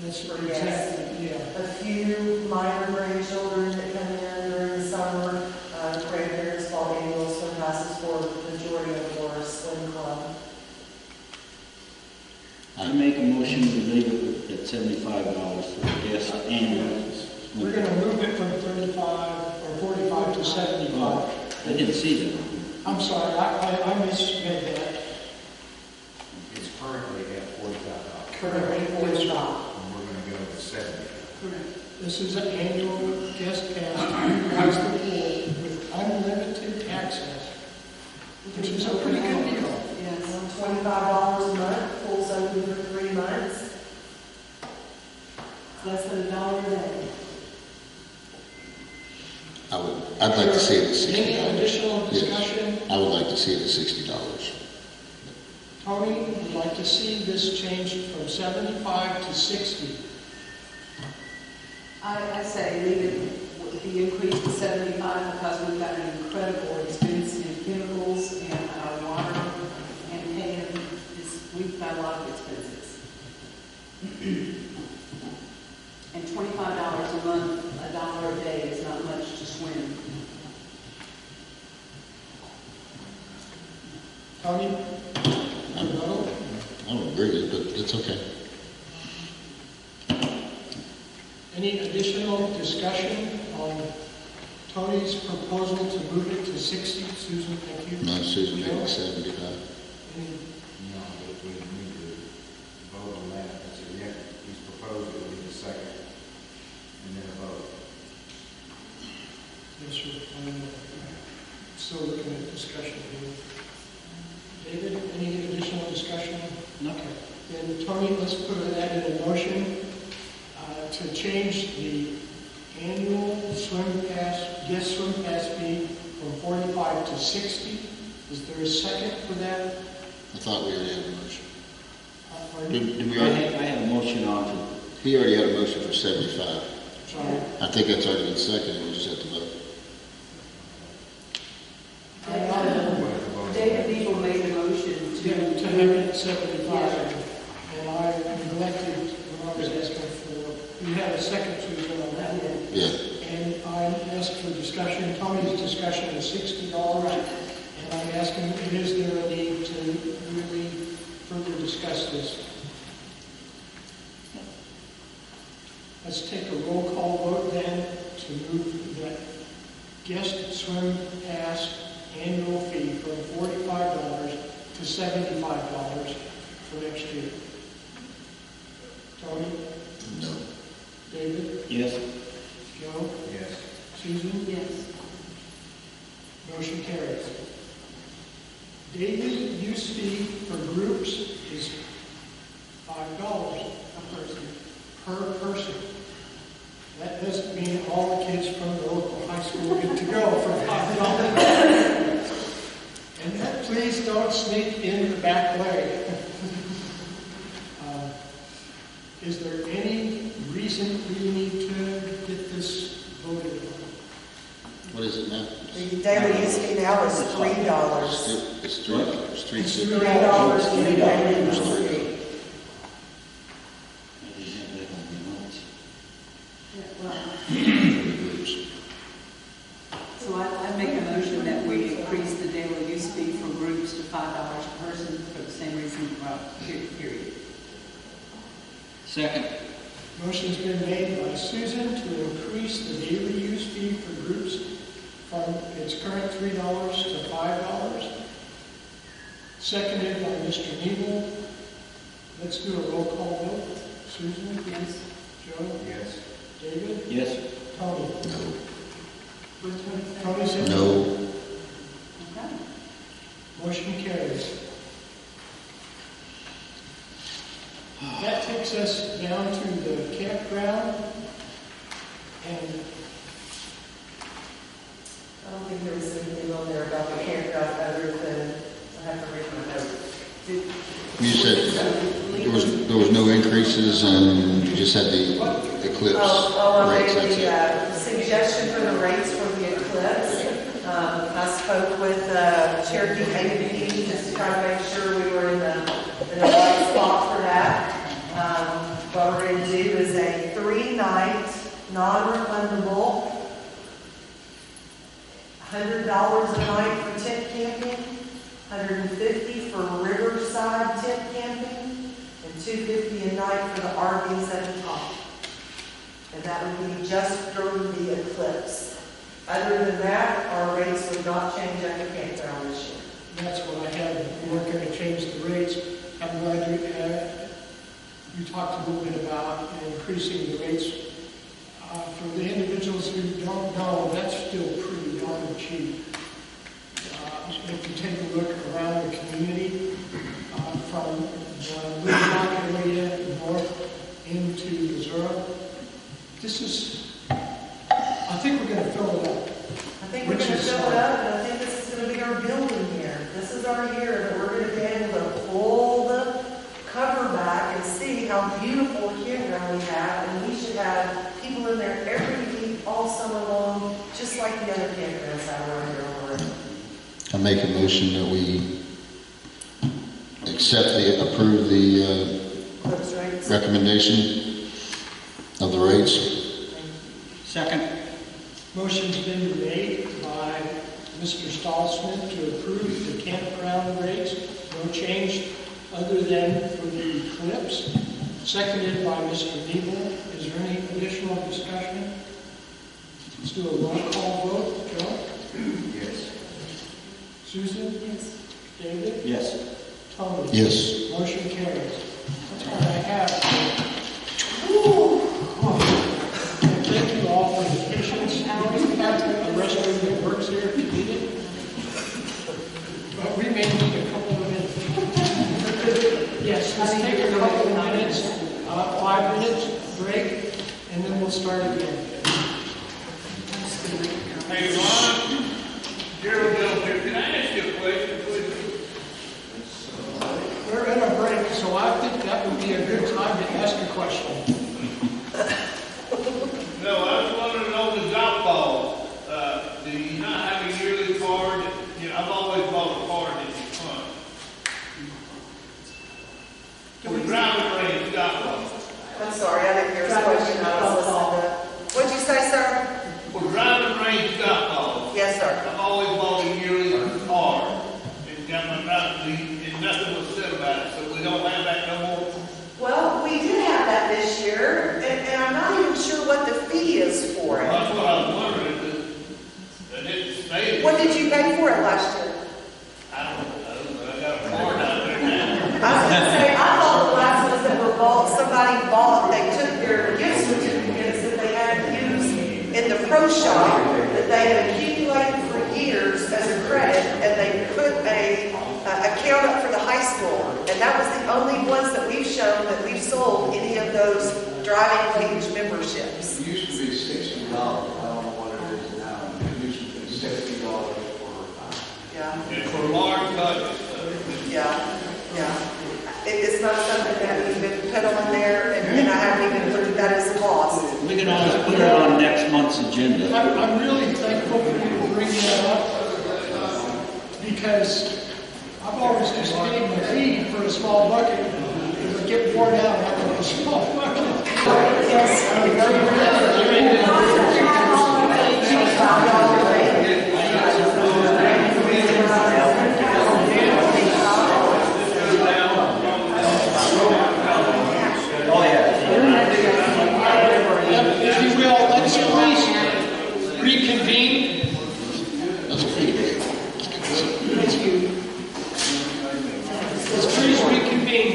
That's For exactly, yeah. A few minor grandchildren that come in during the summer, grandparents bought annual swim passes for the majority of our swim club. I make a motion to leave it at $75 for guest annual. We're going to move it from 35 or 45 to 75. Oh, I didn't see that. I'm sorry, I misread that. It's currently at $45, Currently, and we're going to go to $70. Correct. This is an annual guest pass to utilize the pool with unlimited access, which is a pretty good deal. Yes. $25 a month, pool's open for 3 months. less than $1 a day. I'd like to see it at $60. Any additional discussion? Yes, I would like to see it at $60. Tony would like to see this changed from 75 to 60. I say leave it with the increase to 75 because we've got an incredible expense in chemicals and our water and paying, we've got a lot of expenses. And $25 a month, $1 a day is not much to swim. Tony? Rebuttal? I don't agree with it, but it's okay. Any additional discussion on Tony's proposal to move it to 60? Susan, thank you. No, Susan, Joe? maybe 75. Any- No, but we need to vote on that. That's a, yeah, he's proposed it, we need a second, and then a vote. Yes, sir. I'm still looking at discussion here. David, any additional discussion? No. Okay. Then, Tony, let's put that in a motion to change the annual swim pass, guest swim pass fee from 45 to 60. Is there a second for that? I thought we already had a motion. Pardon? Did we I already? have a motion on for, He already had a motion for 75. Sorry. I think that's already been seconded, we just have to vote. David Eagle made a motion To have to. it at 75, and I neglected what I was asking for. You had a second, Susan, on that one. Yeah. And I asked for discussion, Tony's discussion is $60, and I'm asking, is there a need to really further discuss this? Let's take a roll call vote then to move that guest swim pass annual fee from $45 to $75 for next year. Tony? No. David? yes, Joe? Yes. Susan? Yes. Motion carries. Daily use fee for groups is $5 a person, per person. That doesn't mean all the kids from the local high school get to go for $5. And that, please don't sneak in the back way. Is there any reason we need to get this voted on? What is it now? The daily use fee now is $3. It's three. It's three. It's fifty. $3 for the daily use fee. I didn't have that on the notes. Well, so I make a motion that we increase the daily use fee for groups to $5 a person for the same reason, period. Second, Motion's been made by Susan to increase the daily use fee for groups from its current $3 to $5. Seconded by Mr. Neville. Let's do a roll call vote. Susan? Yes. Joe? Yes. David? yes, Tony? No. Tony said No. Okay. Motion carries. That takes us down to the campground, and I don't think there was anything on there about the campground other than, I have to read my notes. You said there was no increases and you just had the Eclipse I rates, made that's it. the suggestion for the rates for the Eclipse. I spoke with Cherokee A&P just to try to make sure we were in the right spot for that. What we're going to do is a 3-night, non-refundable, $100 a night for tent camping, $150 for riverside tent camping, and $250 a night for the RVs at the top. And that would be just during the eclipse. Other than that, our rates would not change at the campground this year. that's what I had. We weren't going to change the rates. I'm glad you talked a little bit about increasing the rates. For the individuals who don't know, that's still pretty darn cheap. If you take a look around the community, from the Blue Rock area north into Missouri, this is, I think we're gonna fill it up. I think we're gonna fill it up, and I think this is gonna be our building year. This is our year that we're gonna be able to pull the cover back and see how beautiful a campground we have, and we should have people in there every week, all summer long, just like the other campgrounds out around here on the road. I make a motion that we approve the Those rates. recommendation of the rates. Second. Motion's been made by Mr. Stahlsmith to approve the campground rates, no change other than for the Eclipse. Seconded by Mr. Nebel. Is there any additional discussion? Let's do a roll call vote. Joe? Yes. Susan? Yes. David? Yes. Tony? Yes. Motion carries. That's all I have. And thank you all for your patience. We have a restroom that works here if you need it. But we may need a couple of minutes. Yes, let's take a couple of minutes, 5 minutes break, and then we'll start again. Hey, Ron, Gerald Jones here. Can I ask you a question, please? We're in a break, so I think that would be a good time to ask a question. No, I was wondering on the golf balls, do you not have a yearly card? You know, I've always bought a card that you fund. For driving range golf balls. I'm sorry, I didn't hear his question. I was listening to. What'd you say, sir? For driving range golf balls. Yes, sir. I've always bought a yearly card and got my driving, and nothing was said about it, so we don't have that no more. Well, we did have that this year, and I'm not even sure what the fee is for it. That's what I was wondering, that it stayed. What did you pay for it last year? I don't know, but I got a card out there now. I was gonna say, I thought the last ones that were bought, somebody bought, they took their gift certificates that they had used in the pro shop, that they had accumulated for years as a credit, and they put a account up for the high school. And that was the only ones that we've shown that we've sold any of those driving range memberships. It used to be $60. I don't know what it is now. It used to be $60 for Yeah, And for large budgets. yeah, yeah. It's not something that we've been put on there, and I haven't even included that as a cost. We can always put it on next month's agenda. I'm really thankful for you to bring that up, because I've always just paid my fee for a small bucket. It would get worn out after a small bucket. If you will, let's please reconvene. Thank you. Let's please reconvene.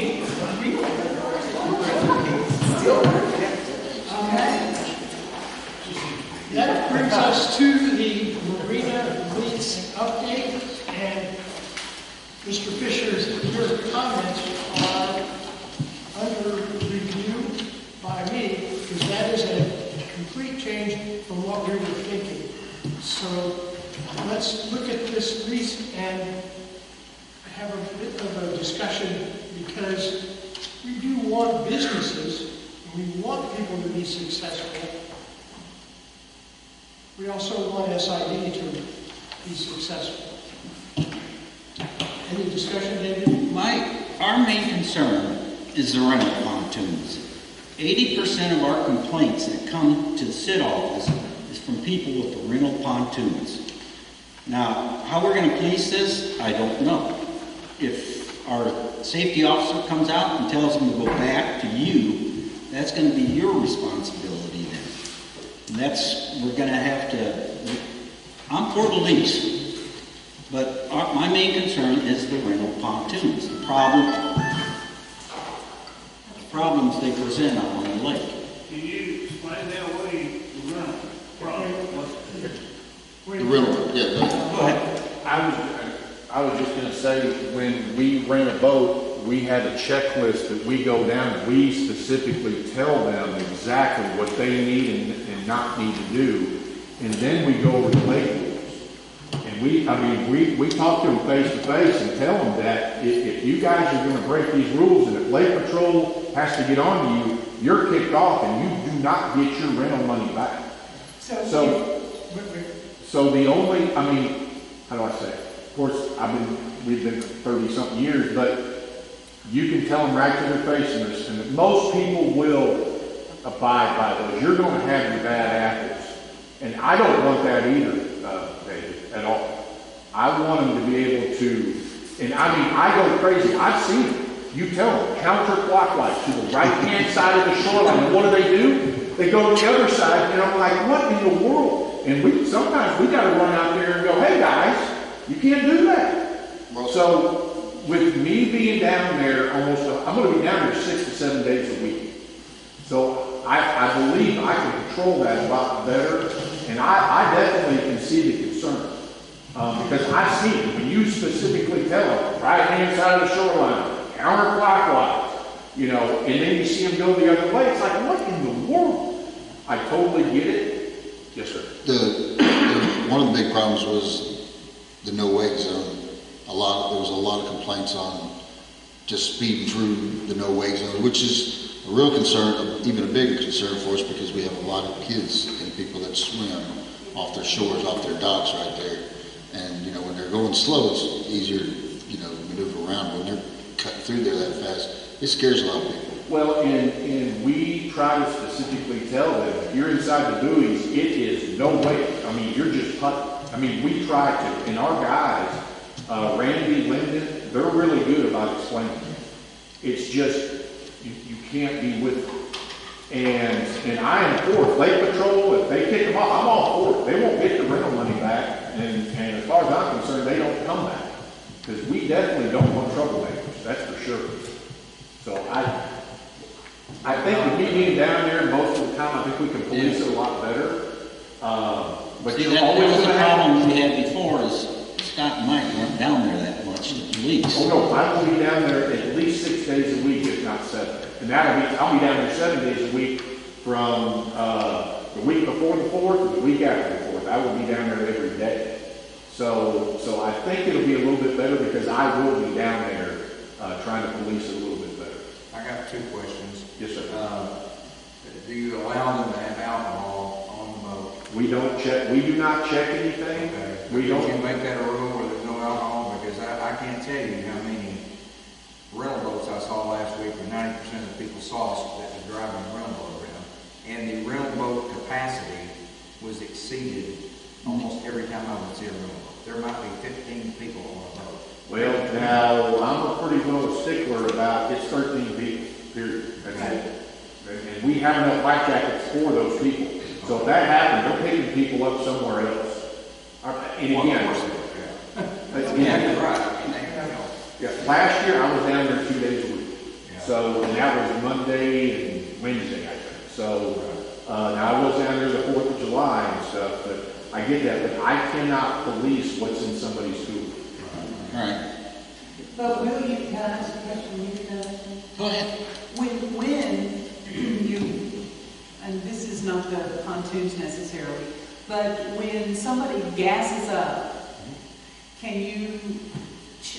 That brings us to the marina lease update, and Mr. Fisher, your comments are under review by me, because that is a complete change from what we were thinking. So let's look at this lease and have a bit of a discussion, because we do want businesses, and we want people to be successful. We also want SID to be successful. Any discussion, David? Our main concern is the rental pontoons. 80% of our complaints that come to the CID office is from people with the rental pontoons. Now, how we're going to police this, I don't know. If our safety officer comes out and tells them to go back to you, that's going to be your responsibility then. And we're going to have to, I'm for the lease, but my main concern is the rental pontoons. The problems they present out on the lake. Can you explain that way the rental problem? The rental, yeah. Go ahead. I was just gonna say, when we rent a boat, we had a checklist that we go down, we specifically tell them exactly what they need and not need to do, and then we go over the lake rules. And we talk to them face to face and tell them that if you guys are gonna break these rules, and if Lake Patrol has to get on to you, you're kicked off and you do not get your rental money back. So the only, how do I say it? Of course, we've been 30-something years, but you can tell them right to their face, and most people will abide by those. You're going to have your bad apples, and I don't want that either, David, at all. I want them to be able to, and I go crazy. I've seen it. You tell them, counterclockwise to the right-hand side of the shoreline, and what do? They go to the other side, and I'm like, what in the world? And sometimes we got to run out there and go, hey guys, you can't do that. So with me being down there I'm going to be down there 6 to 7 days a week. So I believe I can control that a lot better, and I definitely can see the concern. Because I've seen it. When you specifically tell them, right-hand side of the shoreline, counterclockwise, and then you see them go the other way, it's like, what in the world? I totally get it. Yes, sir. One of the big problems was the no-wake zone. There was a lot of complaints on just speeding through the no-wake zone, which is a real concern, even a bigger concern for us, because we have a lot of kids and people that swim off their shores, off their docks right there. And, when they're going slow, it's easier to, maneuver around. When they're cutting through there that fast, it scares a lot of people. Well, and we try to specifically tell them, if you're inside the buoys, it is no way. You're just putting. We try to, and our guys, Randy, Linden, they're really good about explaining it. It's just, you can't be with them. And I am for it. Lake Patrol, if they kick them off, I'm all for it. They won't get the rental money back, and as far as I'm concerned, they don't come back. Because we definitely don't want troublemakers, that's for sure. So I think with me being down there most of the time, I think we can police it a lot better. But See, you're that always was the going to have. problem we had before, is Scott and Mike weren't down there that much, the police. Oh no, I will be down there at least 6 days a week, if not 7. And I'll be down there 7 days a week from the week before the 4th to the week after the 4th. I will be down there every day. So I think it'll be a little bit better because I will be down there trying to police it a little bit better. I got 2 questions. Yes, sir. Do you allow them to have alcohol on the boat? We do not check anything. Okay. We don't. Can you make that a rule where there's no alcohol? Because I can't tell you how many rental boats I saw last week where 90% of the people saw us that was driving the rental boat around. And the rental boat capacity was exceeded almost every time I would see a rental boat. There might be 15 people on a boat. Well, now, I'm a pretty little stickler about, it's 13 people, period. That's it. And we have enough life jackets for those people. So if that happens, they're picking people up somewhere else. And again, last year I was down there 2 days a week. So, and that was Monday and Wednesday, I think. So, now I was down there the 4th of July and stuff, but I get that, but I cannot police what's in somebody's cooler. All right. But will you, can I ask a question? Go ahead. When you, and this is not the pontoons necessarily, but when somebody gasses up, can you,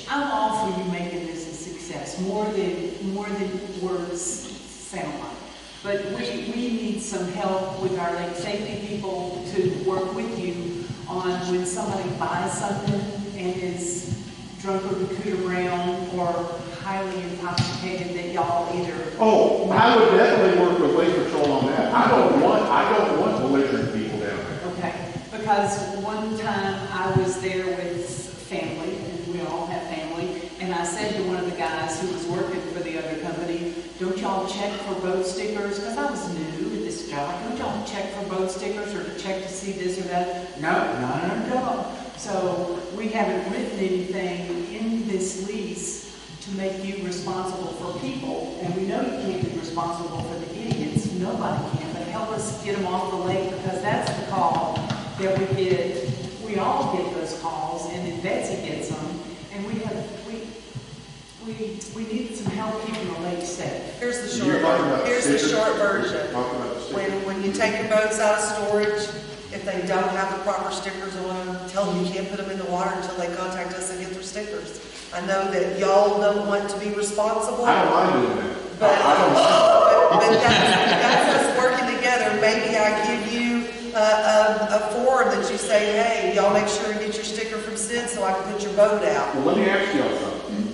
I'm all for you making this a success, more than words sound like. But we need some help with our lake safety people to work with you on when somebody buys something and is drunk or cooed around or highly intoxicated, that y'all either. Oh, I would definitely work with Lake Patrol on that. I don't want belligerent people down there. Okay, because one time I was there with family, and we all have family, and I said to one of the guys who was working for the other company, don't y'all check for boat stickers? Because I was new at this job. Don't y'all check for boat stickers or to check to see this or that? No, not in our job. So we haven't written anything in this lease to make you responsible for people. And we know you can't be responsible for the idiots. Nobody can. But help us get them off the lake, because that's the call that we get. We all get those calls, and then Betsy gets them. And We need some help keeping the lake safe. Here's the You're talking about here's the stickers? short version. Talking about the stickers. When you take your boats out of storage, if they don't have the proper stickers on them, tell them you can't put them in the water until they contact us and get their stickers. I know that y'all don't want to be responsible. I don't mind doing that. But, I don't mind. but that's us working together. Maybe I give you a form that you say, hey, y'all make sure you get your sticker from Sid so I can put your boat out. Well, let me ask y'all something.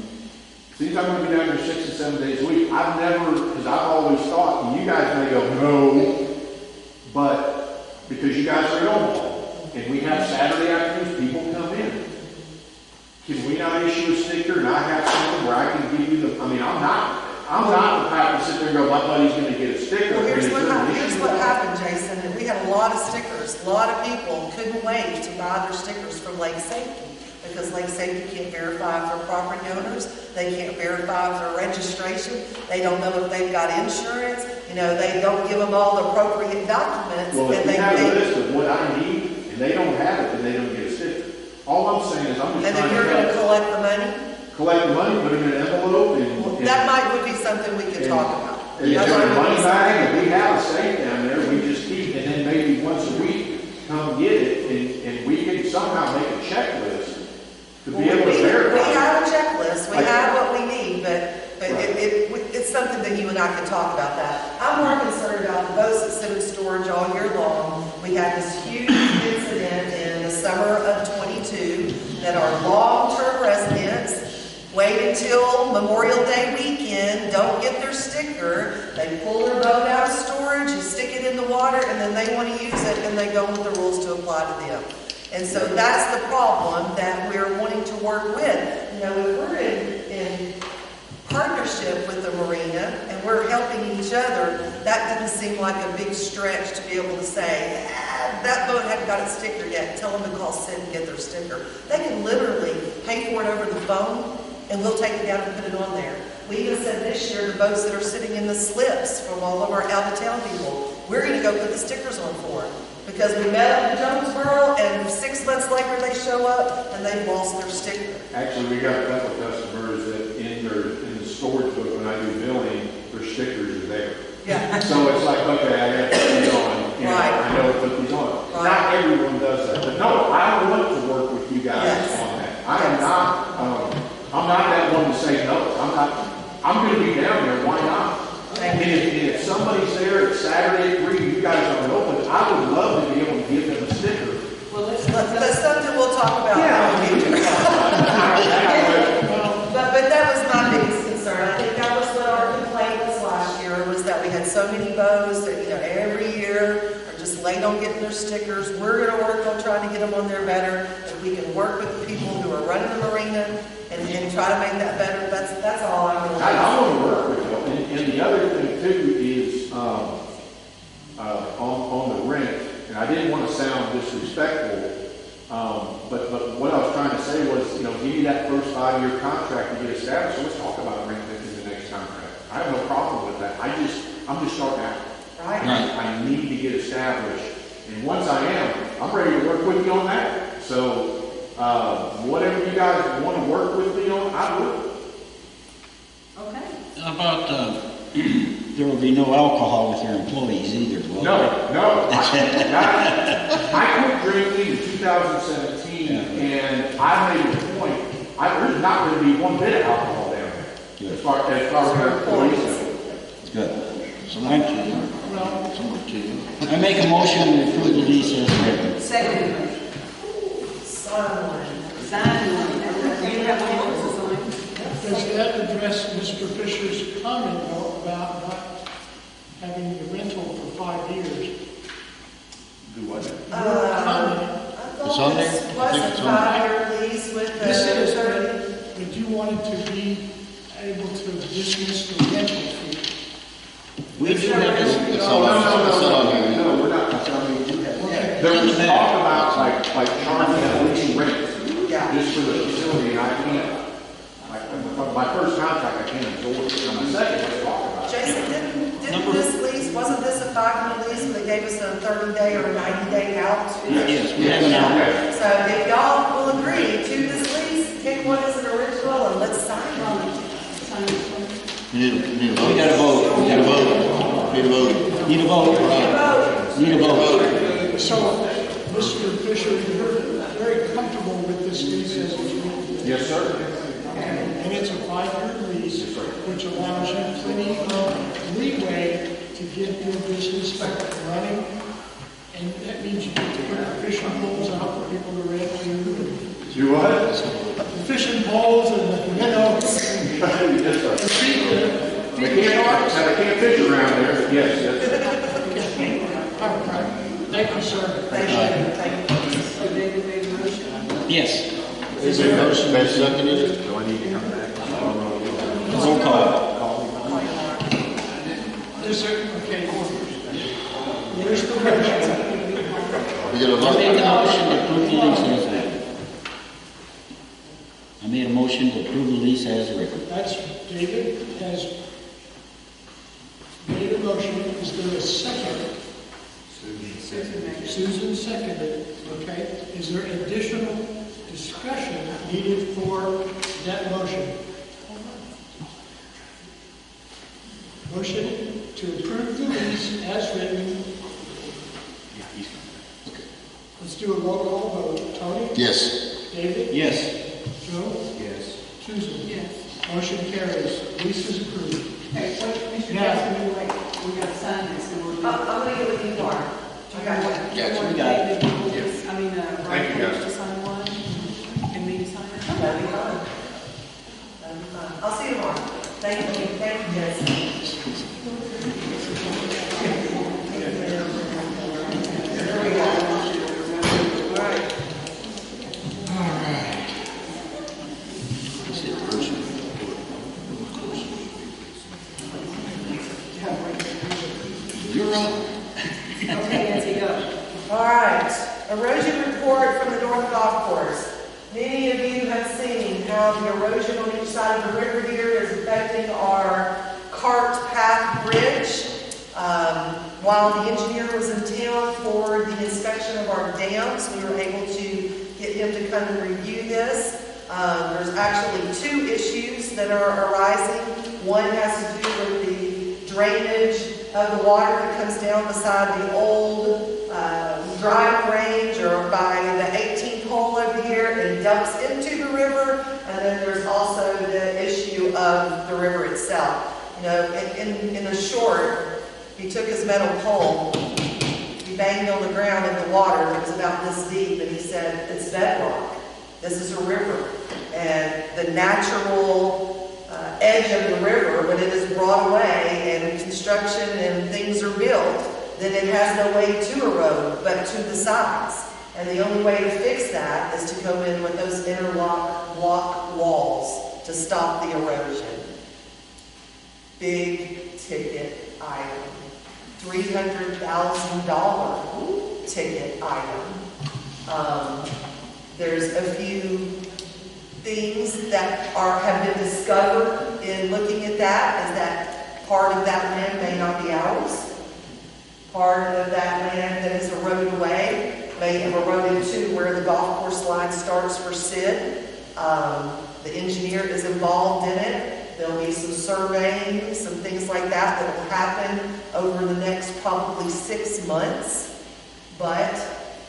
Since I'm gonna be down there 6 and 7 days a week, I've never, because I've always thought, and you guys may go, no, but because you guys are at Omaha, and we have Saturday afternoons, people come in. Can we not issue a sticker and I have something where I can give you the, I mean, I'm not the type to sit there and go, my buddy's gonna get a sticker. Well, here's And what it's an happened, here's issue. what happened, Jason, and we had a lot of stickers. A lot of people couldn't wait to buy their stickers from Lake Safety because Lake Safety can't verify if they're property owners, they can't verify if they're registration, they don't know if they've got insurance, you know, they don't give them all the appropriate documents. Well, if and we have a they, list of what I need, and they don't have it, then they don't get a sticker. All I'm saying is, I'm just and then trying you're gonna to collect the money? collect the money, put it in an envelope, and. That might would be something we could talk about. And That take might the would be money something- back, and we have a safe down there, we just keep, and then maybe once a week, come get it, and we can somehow make a checklist to be able to We verify. have a checklist, we Like- have what we need, but Right. it's something that you and I can talk about that. I'm more concerned about the boats that sit in storage all year long. We had this huge incident in the summer of '22 that our long-term residents wait until Memorial Day weekend, don't get their sticker, they pull their boat out of storage, you stick it in the water, and then they want to use it, and they go with the rules to apply to them. And so that's the problem that we're wanting to work with. You know, if we're in partnership with the marina and we're helping each other, that didn't seem like a big stretch to be able to say, that boat hadn't got its sticker yet, tell them to call Sid and get their sticker. They can literally pay for it over the phone and we'll take it down and put it on there. We even said this year, the boats that are sitting in the slips from all of our out-of-town people, we're gonna go put the stickers on for them. Because we met up in Jonesboro and 6 months later they show up and they've lost their sticker. Actually, we got a couple of customers that in the storage book, when I do billing, their stickers are there. Yeah. So it's like, okay, I got to put these on, you know, Right. I know to put these on. Right. Not everyone does that, but no, I want to work with you guys Yes. on that. I am not, I'm not that one to say no, I'm gonna be down there, why not? Thank And if somebody's there at Saturday at 3, you guys aren't open, I would love to be able to give them a sticker. Well, That's something we'll talk about. But that was my biggest concern. I think that was what our complaint was last year, was that we had so many bows that, you know, every year are just late on getting their stickers. We're gonna work on trying to get them on there better. If we can work with the people who are running the marina and try to make that better, that's all I'm gonna do. I want to work with you. And the other thing too is, on the rent, and I didn't want to sound disrespectful, but what I was trying to say was, you know, give you that first 5-year contract to get established, so let's talk about rent in the next contract. I have no problem with that. I'm just starting out. Right? I need to get established. And once I am, I'm ready to work with you on that. So, whatever you guys want to work with me on, I will. okay. How about, there will be no alcohol with your employees either, will there? No. I quit drinking in 2017, and I made a point, there's not going to be one bit of alcohol down there, as far as our employees go. Good. So thank you. I make a motion to approve the lease as written. Second motion. Sign one. Sign one. Do you have one to sign? Does that address Mr. Fisher's comment though about not having the rental for 5 years? Do what? I It's thought on there? this I was think a it's on there. 5-year lease with This is, 30. but you wanted to be able to dismiss the rental fee. We do have this. It's all on there. No, we're not. There was talk about like charging at least rent, Yeah. just for the facility, and I can't, my first contract, I can't absorb it. On the second, let's talk about it. Jason, didn't this lease, wasn't this a 5-year lease where they gave us a 30-day or a 90-day out? Yes, we have an outlet. Okay. So if y'all will agree to this lease, pick one as an original and let's sign on it. We got a vote. Need a vote. Need a vote. Need a vote. Need a vote. So, Mr. Fisher, you're very comfortable with this lease as it's written? Yes, sir. And it's a 5-year lease, which allows you plenty of leeway to get your business running. And that means you get to put the fishing poles out for people to rent to. You what? The fishing poles and the minnows. Yes, sir. And feed They the sharks. can't fish around there, but yes, All right. Thank you, sir. Thank you, thank you. So David made a motion. Yes. Is there a motion been seconded? Do I need to come back? Roll call. Is there, okay. Where's the motion? We got a I made the vote. motion to approve the lease as written. I made a motion to approve the lease as written. That's, David has made a motion. Is there a second? Susan seconded, okay. Is there additional discussion needed for that motion? Motion to approve the lease as written. Let's do a roll call vote. Tony? Yes. David? Yes. Joe? Yes. Susan? Yes. Motion carries. Lease is approved. Okay, wait, Mr. Yeah. Jackson, wait, we got to sign this and we're. I'm gonna get with you tomorrow. I got you. Gotcha, we got it. Thank you, guys. To sign one, and me to sign it? That'd be fine. That'd be fine. I'll see you tomorrow. Thank you, Jesse. There we go. All right. You're up. Okay, Nancy, go. All right, erosion report from the North Golf Course. Many of you have seen how the erosion on each side of the river here is affecting our cart path bridge. While the engineer was in town for the inspection of our dams, we were able to get him to come and review this. There's actually 2 issues that are arising. One has to do with the drainage of the water that comes down beside the old driving range or by the 18th hole over here and dumps into the river. And then there's also the issue of the river itself. You know, in the short, he took his metal pole, he banged on the ground in the water, it was about this deep, and he said, it's bedrock. This is a river. And the natural edge of the river, when it is brought away and construction and things are built, then it has no way to erode but to the sides. And the only way to fix that is to go in with those interlock block walls to stop the erosion. Big ticket item. $300,000 ticket item. There's a few things that have been discovered in looking at that, is that part of that land may not be ours. Part of that land that is eroded away may have eroded to where the golf course line starts for Sid. The engineer is involved in it. There'll be some surveying, some things like that that will happen over the next probably 6 months. But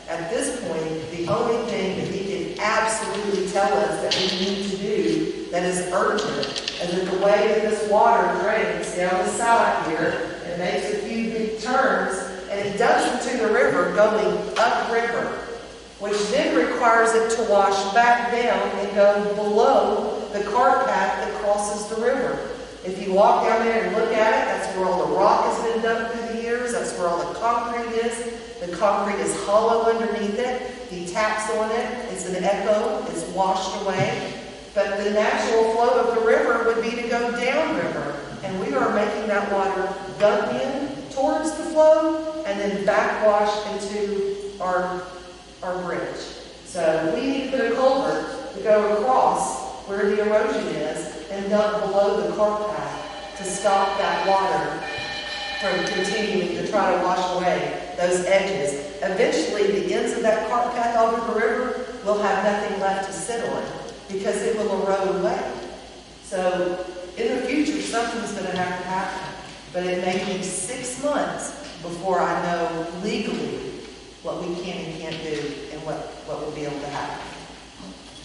at this point, the only thing that he can absolutely tell us that we need to do that is urgent is that the way that this water drains down the side here, it makes a few big turns and it dumps into the river going upriver, which then requires it to wash back down and go below the cart path that crosses the river. If you walk down there and look at it, that's where all the rock has been dumped through the years. That's where all the concrete is. The concrete is hollow underneath it. He taps on it. It's an echo. It's washed away. But the natural flow of the river would be to go downriver. And we are making that water dump in towards the flow and then backwash into our bridge. So we need to put a culvert to go across where the erosion is and dump below the cart path to stop that water from continuing to try to wash away those edges. Eventually, the ends of that cart path over the river will have nothing left to sit on because it will erode away. So in the future, something's going have to happen. But it may be 6 months before I know legally what we can and can't do and what we'll be able to have.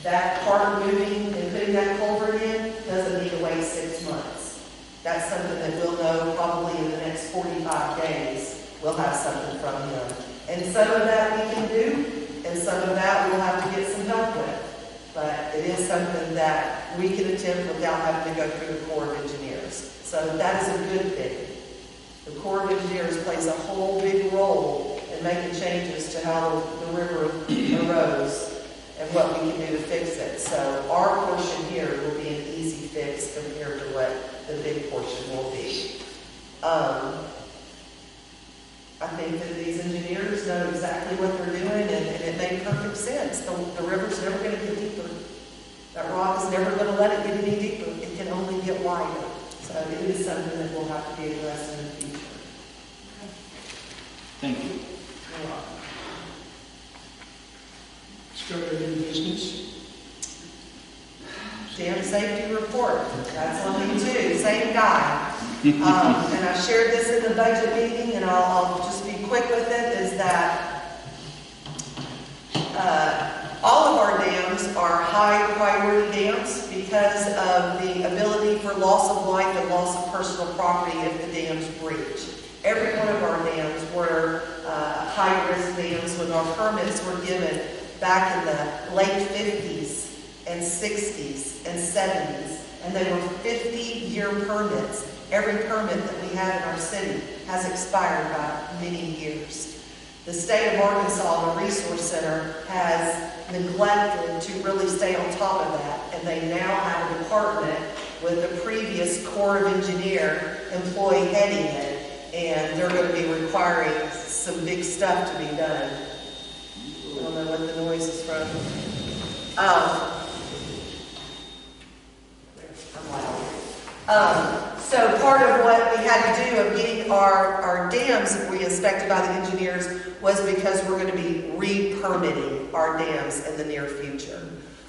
That part of moving and putting that culvert in doesn't need to wait 6 months. That's something that we'll know probably in the next 45 days. We'll have something from him. And some of that we can do, and some of that we'll have to get some help with. But it is something that we can attempt without having to go through the Corps of Engineers. So that is a good thing. The Corps of Engineers plays a whole big role in making changes to how the river arose and what we can do to fix it. So our portion here will be an easy fix compared to what the big portion will be. I think that these engineers know exactly what they're doing, and it made perfect sense. The river's never going to get deeper. That rock is never going to let it get any deeper. It can only get wider. So it is something that we'll have to be addressed in the future. Thank you. You're welcome. Let's go to new business. Dam safety report. That's on me too. Same guy. And I shared this in the budget meeting, and I'll just be quick with it, is that all of our dams are high priority dams because of the ability for loss of life and loss of personal property if the dams breach. Every one of our dams were high-risk dams when our permits were given back in the late 50s and 60s and 70s, and they were 50-year permits. Every permit that we have in our city has expired by many years. The state of Arkansas, the Resource Center, has neglected to really stay on top of that, and they now have a department with a previous Corps of Engineer employee heading it, and they're going to be requiring some big stuff to be done. I don't know what the noise is from. So part of what we had to do of getting our dams re-inspected by the engineers was because we're going to be re-permitting our dams in the near future.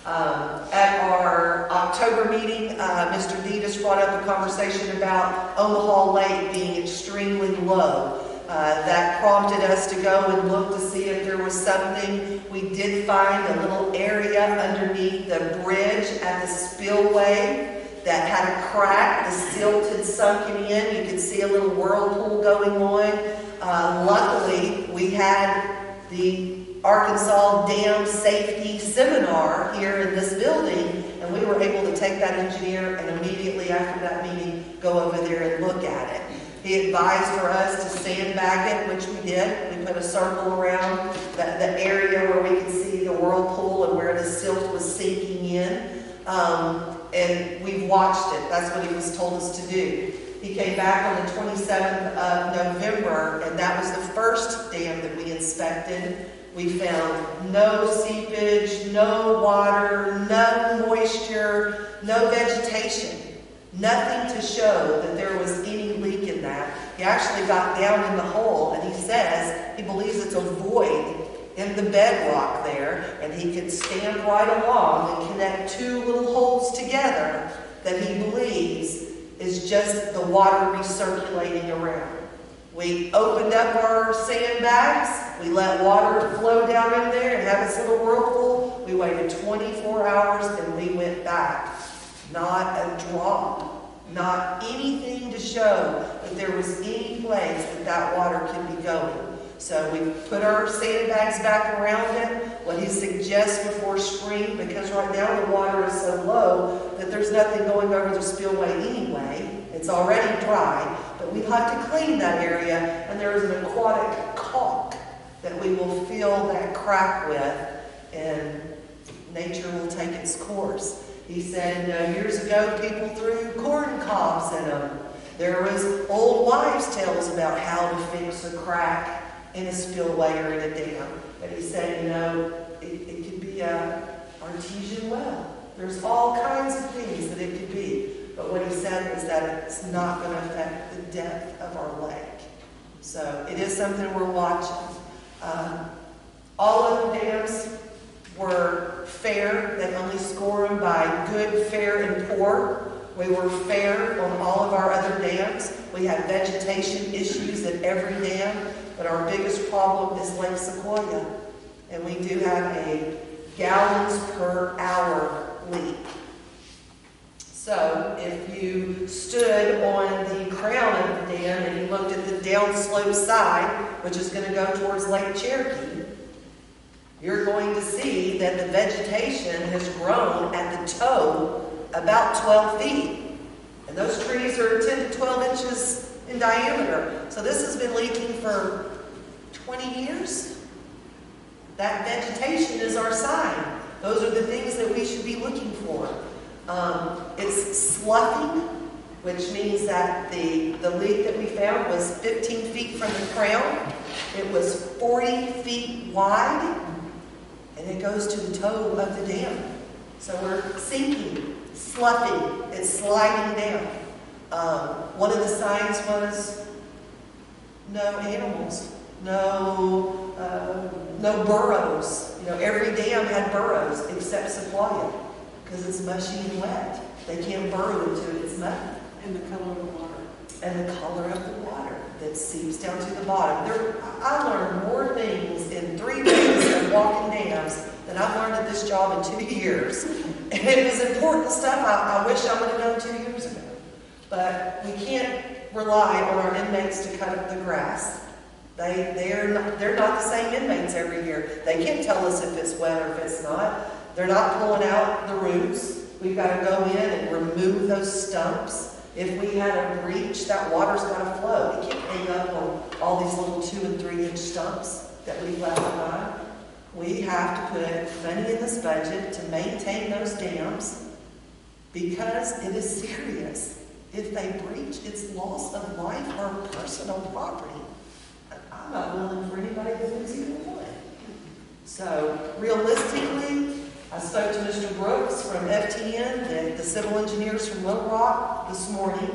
At our October meeting, Mr. Deedus brought up a conversation about Omaha Lake being extremely low. That prompted us to go and look to see if there was something. We did find a little area underneath the bridge at the spillway that had a crack. The silt had sunken in. You could see a little whirlpool going on. Luckily, we had the Arkansas Dam Safety Seminar here in this building, and we were able to take that engineer and immediately after that meeting go over there and look at it. He advised for us to sandbag it, which we did. We put a circle around the area where we could see the whirlpool and where the silt was sinking in. And we've watched it. That's what he was told us to do. He came back on the 27th of November, and that was the first dam that we inspected. We found no seepage, no water, no moisture, no vegetation. Nothing to show that there was any leak in that. He actually got down in the hole, and he says he believes it's a void in the bedrock there, and he can stand right along and connect two little holes together that he believes is just the water recirculating around. We opened up our sandbags, we let water flow down in there and have its little whirlpool. We waited 24 hours and we went back. Not a drop, not anything to show that there was any place that water could be going. So we put our sandbags back around it. What he suggests before spring, because right now the water is so low that there's nothing going over the spillway anyway. It's already dry, but we have to clean that area, and there is an aquatic caulk that we will fill that crack with, and nature will take its course. He said, years ago, people threw corn cobs in them. There was old wives' tales about how to fix a crack in a spillway or in a dam. But he said, it could be an artesian well. There's all kinds of things that it could be. But what he said was that it's not going to affect the depth of our lake. So it is something we're watching. All of the dams were fair. They only score them by good, fair, and poor. We were fair on all of our other dams. We have vegetation issues at every dam, but our biggest problem is Lake Sequoia. And we do have a gallons per hour leak. So if you stood on the crown of the dam and you looked at the downslope side, which is going to go towards Lake Cherokee, you're going to see that the vegetation has grown at the toe about 12 feet. And those trees are 10 to 12 inches in diameter. So this has been leaking for 20 years. That vegetation is our sign. Those are the things that we should be looking for. It's sloughing, which means that the leak that we found was 15 feet from the crown. It was 40 feet wide, and it goes to the toe of the dam. So we're sinking, sloughing, it's sliding down. One of the signs was no animals, no burrows. You know, every dam had burrows except Sequoia, because it's mushy and wet. They can't burrow into it, it's muddy. And the color of the water. And the color of the water that seeps down to the bottom. I learned more things in 3 days of walking dams than I've learned at this job in 2 years. And it was important stuff I wish I would have known 2 years ago. But we can't rely on our inmates to cut up the grass. They're not the same inmates every year. They can't tell us if it's wet or if it's not. They're not pulling out the roots. We've got to go in and remove those stumps. If we had a breach, that water's got to flow. It can't hang up on all these little 2 and 3 inch stumps that we've left behind. We have to put money in this budget to maintain those dams because it is serious. If they breach, it's loss of life or personal property. I'm not willing for anybody to lose either one. So realistically, I spoke to Mr. Brooks from FTN and the civil engineers from Little Rock this morning.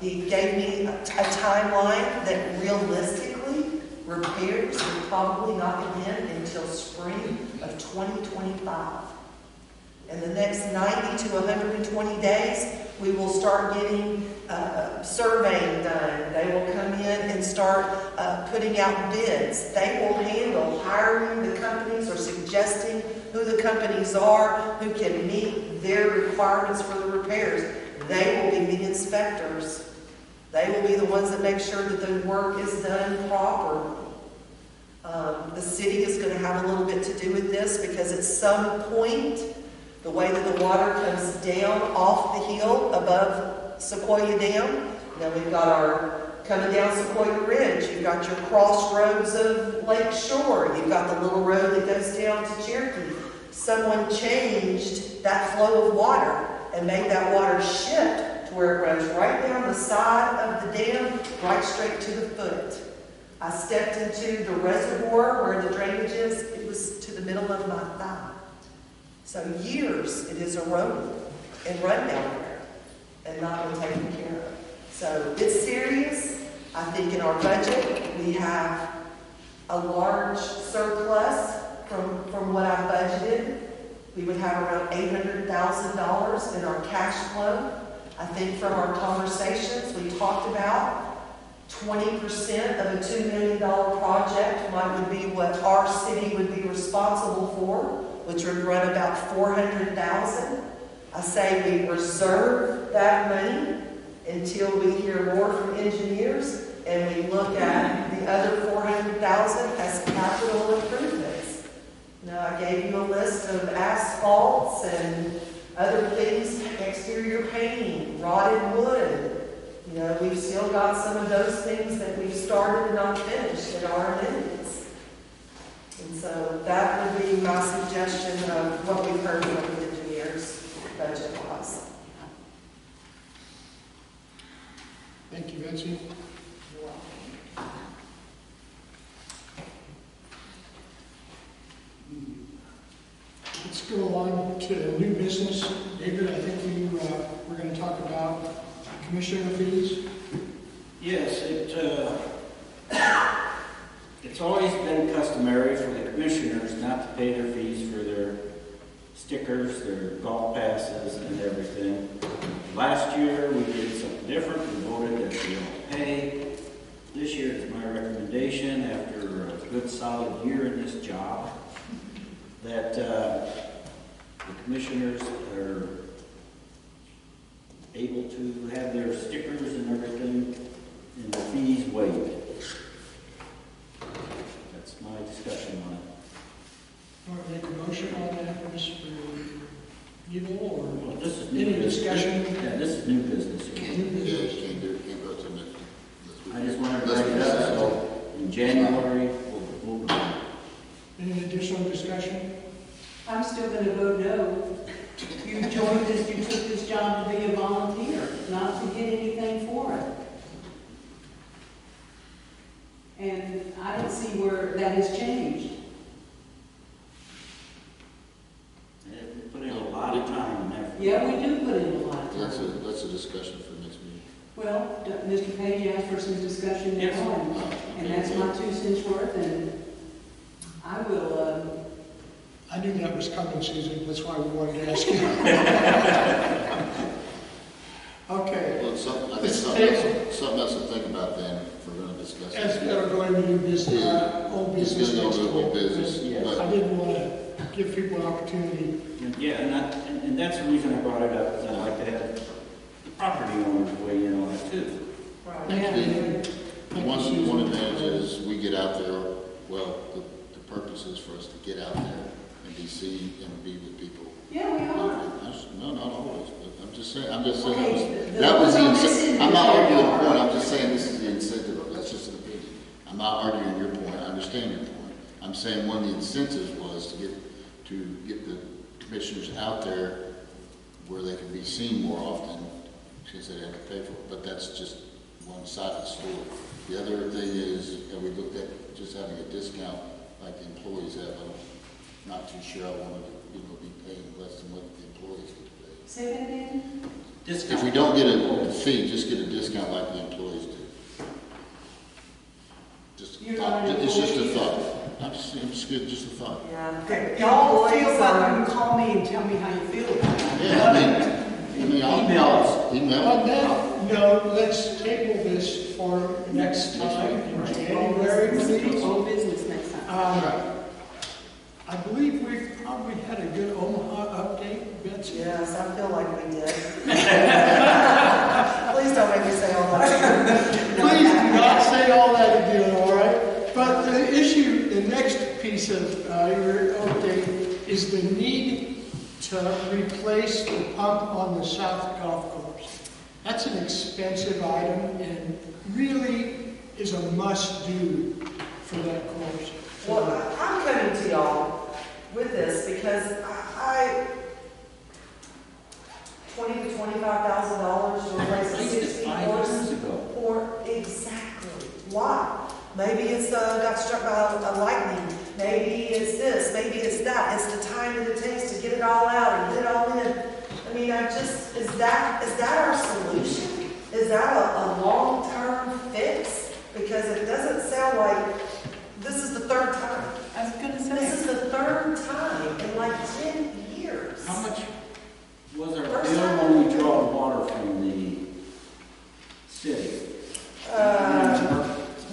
He gave me a timeline that realistically repairs will probably not begin until spring of 2025. In the next 90 to 120 days, we will start getting surveying done. They will come in and start putting out bids. They will handle hiring the companies or suggesting who the companies are, who can meet their requirements for the repairs. They will be the inspectors. They will be the ones that make sure that the work is done properly. The city is going to have a little bit to do with this because at some point, the way that the water comes down off the hill above Sequoia Dam, now we've got our coming down Sequoia Ridge, you've got your crossroads of Lake Shore, you've got the little road that goes down to Cherokee. Someone changed that flow of water and made that water shift to where it runs right down the side of the dam, right straight to the foot. I stepped into the reservoir where the drainage is, it was to the middle of my thigh. So years it is eroded and run down there and not been taken care of. So it's serious. I think in our budget we have a large surplus from what I budgeted. We would have around $800,000 in our cash flow. I think from our conversations we talked about 20% of a $2 million project would be what our city would be responsible for, which would run about $400,000. I say we reserve that money until we hear more from engineers and we look at the other $400,000 as capital improvements. Now, I gave you a list of asphalts and other things, exterior painting, rotted wood. You know, we've still got some of those things that we've started and not finished that are amendments. And so that would be my suggestion of what we've heard from the engineers budget-wise. Thank you, Betsy. Let's go on to new business. David, I think we're going to talk about commissioner fees. Yes, it's always been customary for the commissioners not to pay their fees for their stickers, their golf passes, and everything. Last year, we did something different. We voted good solid year in this job, that the commissioners are able to have their stickers and everything and the fees waived. That's my discussion on it. Want to make a motion on that, Mr. Evil, or Well, this is new any business. discussion? Yeah, this is new business. New Yeah, business? you can't do it, can't go to the next. I just wanted to bring it up, so in January, we'll go. Any additional discussion? I'm still gonna vote no. You joined this, you took this job to be a volunteer, not to get anything for it. And I don't see where that has changed. Yeah, we put in a lot of time and effort. Yeah, we do put in a lot of That's time. that's a discussion for next meeting. Well, Mr. Page asked for some discussion Yes. now, and that's my 2 cents worth, and I will, I knew that was coming, Susan, that's why we wanted to ask you. Okay, Well, something, I think It's something else to think about then, if we're gonna discuss it. that's gonna go into new business, old It's business gonna go next to old week. business, Yes. I but didn't want to give people an opportunity. Yeah, and that's the reason I brought it up, is I like to have the property owners weigh in on it too. one advantage is we get out there, well, the purpose is for us to get out there and be seen and be with people. yeah, we are. No, not always, but I'm just saying, Okay, that was the the incentive. I'm not incentive arguing the are- point, I'm just saying this is the incentive, that's just an opinion. I'm not arguing your point, I understand your point. I'm saying one of the incentives was to get the commissioners out there where they can be seen more often, since they have to pay for it, but that's just one side of the story. The other thing is, we looked at just having a discount like the employees have. I'm not too sure I wanted to, be paying less than what the employees would pay. Say that again? If we don't get a fee, just get a discount like the employees do. Just a You're thought. not an It's just a employee. thought. I'm just good, just a thought. Yeah. Okay, y'all feel like you can call me and tell me how you feel about it. Yeah, I'll Emails. email. On that note, let's table this for next time in January, please. Old business next time. I believe we've probably had a good Omaha update, Betsy. Yes, I feel like we did. Please don't make me say all that. Please do not say all that again, all right? But the issue, the next piece of your update is the need to replace the pump on the South Golf Course. That's an expensive item and really is a must-do for that course. Well, I'm coming to y'all with this because I $20,000 to $25,000 to replace a 60 5 years horse. ago. Or exactly why? Maybe it's got struck by a lightning. Maybe it's this. Maybe it's that. It's the time that it takes to get it all out and get it all in. I mean, is that our solution? Is that a long-term fix? Because it doesn't sound like this is the third time. I was gonna This say, is the third time in like 10 years. How much was our First bill time. when we draw water from the city?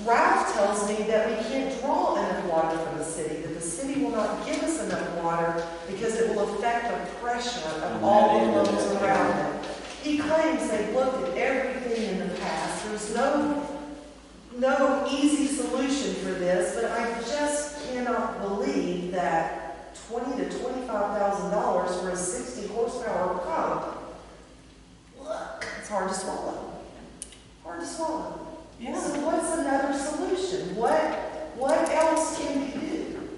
Ralph tells me that we can't draw enough water from the city, that the city will not give us enough water because it will affect the pressure of all the loads around it. He claims they've looked at everything in the past. There's no easy solution for this, but I just cannot believe that $20,000 to $25,000 for a 60 horsepower pump. Look, it's hard to swallow. Hard to swallow. yeah. So what's another solution? What else can we do?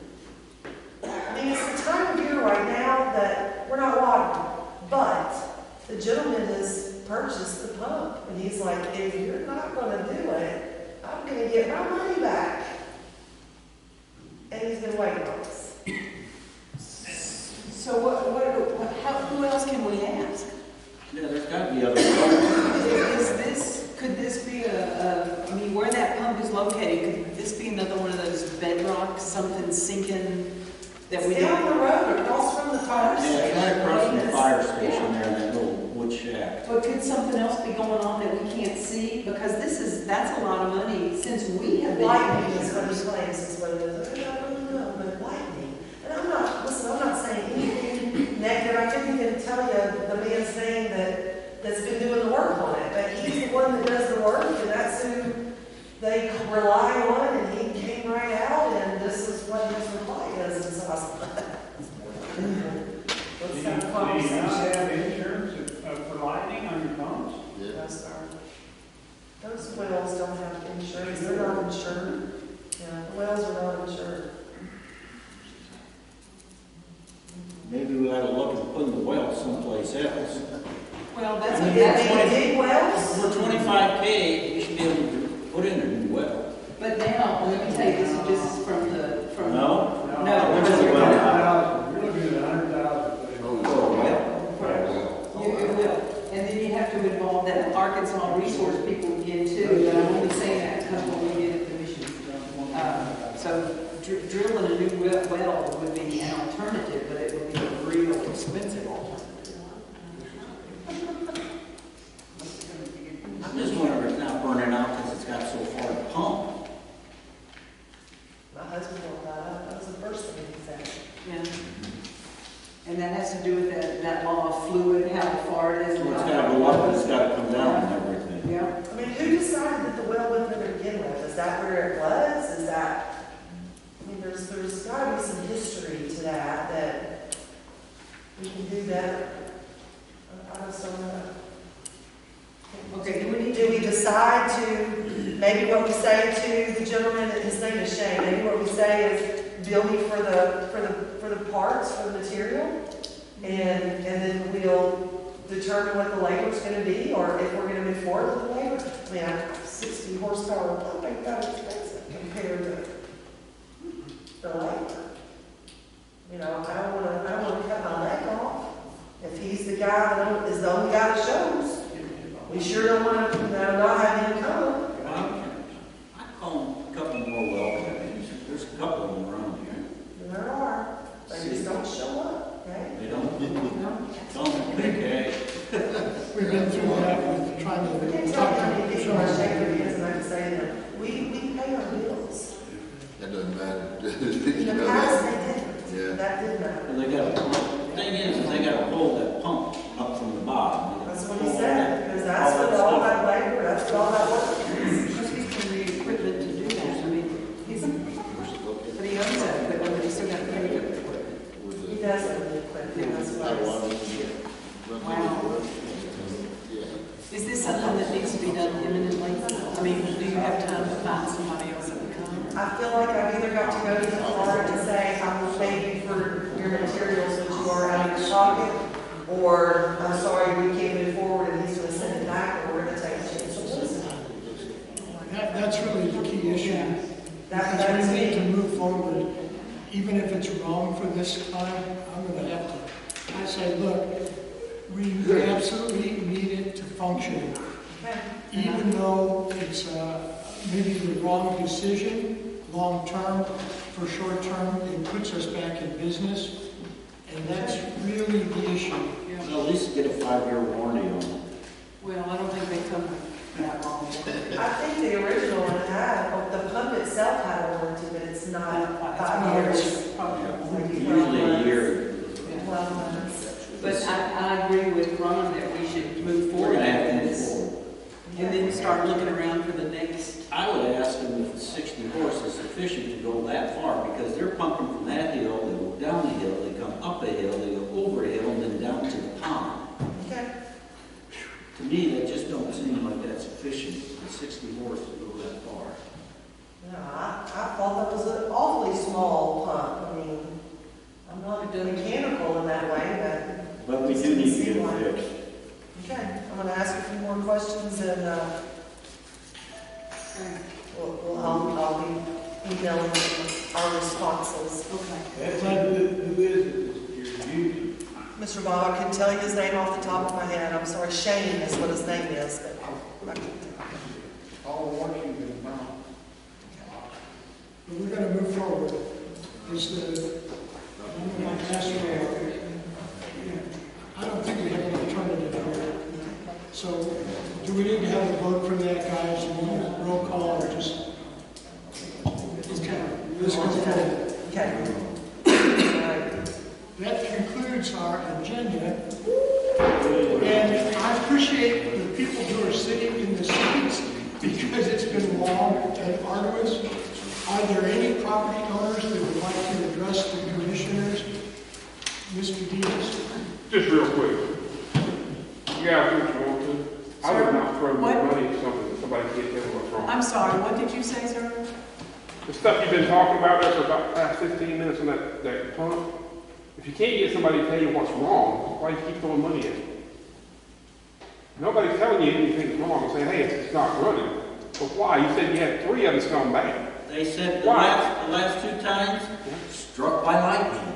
I mean, it's the time of year right now that we're not watering, but the gentleman has purchased the pump, and he's like, if you're not gonna do it, I'm gonna get my money back. And he's been waiting on us. So who else can we ask? Yeah, there's got to be other programs. Could this be I mean, where that pump is located, could this be another one of those bedrock, something sinking that we It's down don't? the road, across from the fire Yeah, station. it's right across from the fire station there in that little wood shack. But could something else be going on that we can't see? Because that's a lot of money since we have been. Lightning is what he claims is what it is. No, but lightning. And I'm not saying anything negative. I couldn't even tell you the man's name that's been doing the work on it. But he's the one that does the work, and that's who they rely on, and he came right out, and this is what his reply is. And so I was like, Do what's you that not conversation? have insurance for lightning on your phones? No, sir. Those wells don't have insurance, they're not insured. Yeah, the wells are not insured. Maybe we ought to look at putting the well someplace else. Well, that's Did what. they dig wells? For 25K, we should be able to put in a new well. But now, let me tell you, this is from. No? No, because you're gonna, 100,000, you're looking at 100,000. For a well? you will. And then you have to involve that Arkansas resource people again too, but I'm only saying that because when we did the commission. So drilling a new well would be an alternative, but it would be a real expensive alternative. I'm just wondering if it's not burning out because it's got so far to pump. My husband brought that up, that was the first thing he said. Yeah. And that has to do with that law of fluid, how far it is. So it's got to go up and it's got to come down and everything. Yeah. I mean, who decided that the well wasn't there to begin with? Is that where it was? Is that, I mean, there's gotta be some history to that we can do that. I just don't know. Okay, Do we decide to, maybe what we say to the gentleman, his name is Shane, maybe what we say is bill me for the parts, for the material, and then we'll determine what the labor's gonna be, or if we're gonna move forward with the labor. I mean, 60 horsepower pump ain't that expensive compared to the labor. You know, I don't wanna cut my leg off. If he's the guy that is the only guy that shows, we sure don't want to, not have him come. I call a couple more well companies. There's a couple of them around here. There are. They just don't show up, okay? They don't? Okay. We've been through that with trying I to can't tell talk how many to people I shake Sean. their hands and I can say to them, we pay our bills. That doesn't matter. In the past, they didn't. Yeah. That did matter. And they got, the thing is, they got to pull that pump up from the bottom. They gotta That's what he pull said, because that's what all that labor, that's what all that work is. Must be some new equipment to do that. I mean, but he owns that equipment, but he's still got to pay for it. He does have the equipment, that's what it is. Wow. Is this something that needs to be done imminently? I mean, do you have time to find somebody else that would come? I feel like I've either got to go to the Florida and say, I will pay you for your materials that you are out of your pocket, or I'm sorry, we can't move forward and he's going to send it back, or we're going to take a chance on this. That's really the key issue. That's We need to me. move forward. Even if it's wrong for this time, I'm gonna have to, I say, look, we absolutely need it to function. Okay. Even though it's maybe the wrong decision, long-term, for short-term, it puts us back in business. And that's really the issue. Well, at least get a 5-year warranty on it. Well, I don't think they come that long. I think the original one had, the pump itself had a warranty, but it's not 5 years. Usually a year. 12 months. But I agree with Ron that we should move We're forward gonna have to with move this. forward. And then start looking around for the next. I would ask them if 60 horse is sufficient to go that far, because they're pumping from that hill, they go down the hill, they come up a hill, they go over a hill, and then down to the pond. Okay. To me, that just don't seem like that's sufficient for 60 horse to go that far. No, I thought that was an awfully small pump. I mean, I'm not mechanical in that way, But we do need to get it fixed. but, okay. I'm gonna ask a few more questions and, I'll be emailing our responses. Okay. Who is it you're using? Mr. Bob, I couldn't tell you his name off the top of my head. I'm sorry, Shane is what his name is, but I can't tell. All Washington, now. But we're gonna move forward. I don't think we have an alternative here. So, do we need to have a vote for that, guys? Roll call or just? Okay, let's go forward. Okay. All right. That concludes our agenda. And I appreciate the people who are sitting in the seats because it's been long and arduous. Are there any property owners that would like to address the commissioners? Mr. Diaz? Just real quick. You guys do what you want to. I would not throw What? money at something that somebody can't tell me what's wrong. I'm sorry, what did you say, sir? The stuff you've been talking about there for about the past 15 minutes on that pump, if you can't get somebody to tell you what's wrong, why do you keep throwing money at it? Nobody's telling you anything's wrong and saying, hey, it's not running. But why? You said you had 3 of them gone bad. They said the Why? last 2 times, struck by lightning.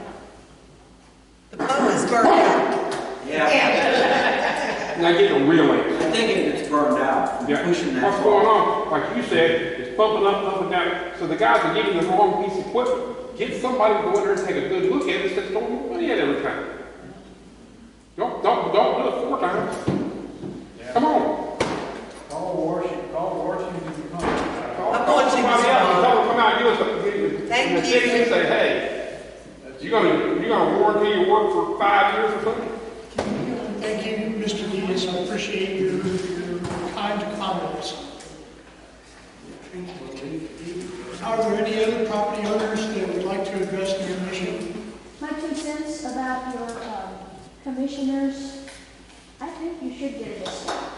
The pump is burned out. Yeah, Now get a real answer. I think it's burned out from Yeah. pushing that. What's going on? Like you said, it's pumping up and down. So the guys are getting the wrong piece of equipment. Get somebody to go in there and take a good look at it instead of throwing money at everything. Don't do it 4 times. Come on. Call Washington to come. I'm going to Somebody else and tell them come out and give us a Thank in the city you. and say, hey, you gonna warranty your work for 5 years or something? Thank you, Mr. Diaz. I appreciate your kind comments. Are there any other property owners that would like to address the commission? My 2 cents about your commissioners, I think you should get a discount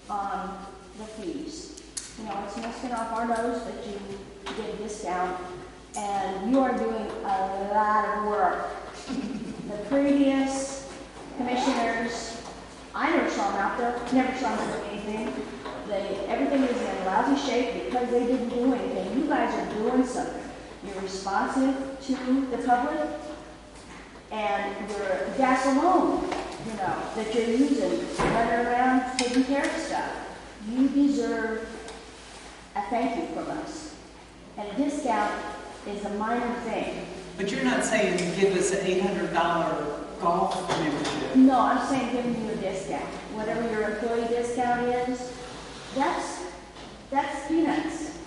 on the fees. You know, it's no skin off our nose that you get a discount, and you are doing a lot of work. The previous commissioners, I never saw them out there, never saw them do anything. Everything is in lousy shape because they didn't do anything. You guys are doing something. You're responsive to the public, and your gas alone, you know, that you're using, running around taking care of stuff. You deserve a thank you from us. And a discount is a minor thing. But you're not saying you give us an $800 golf membership. No, I'm saying giving you a discount. Whatever your employee discount is, that's peanuts.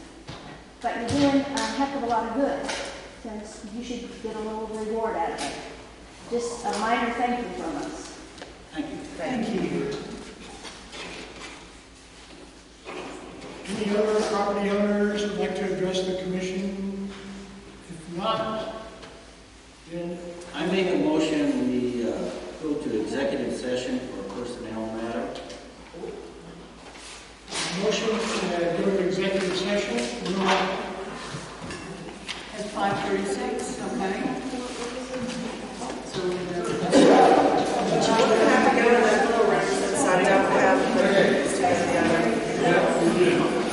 But you're doing a heck of a lot of good, since you should get a little reward out of it. Just a minor thank you from us. Thank you. Thank you. Any other property owners would like to address the commission? If not, then I make a motion, we go to executive session for a personnel matter. motion to go to executive session. At 5:36.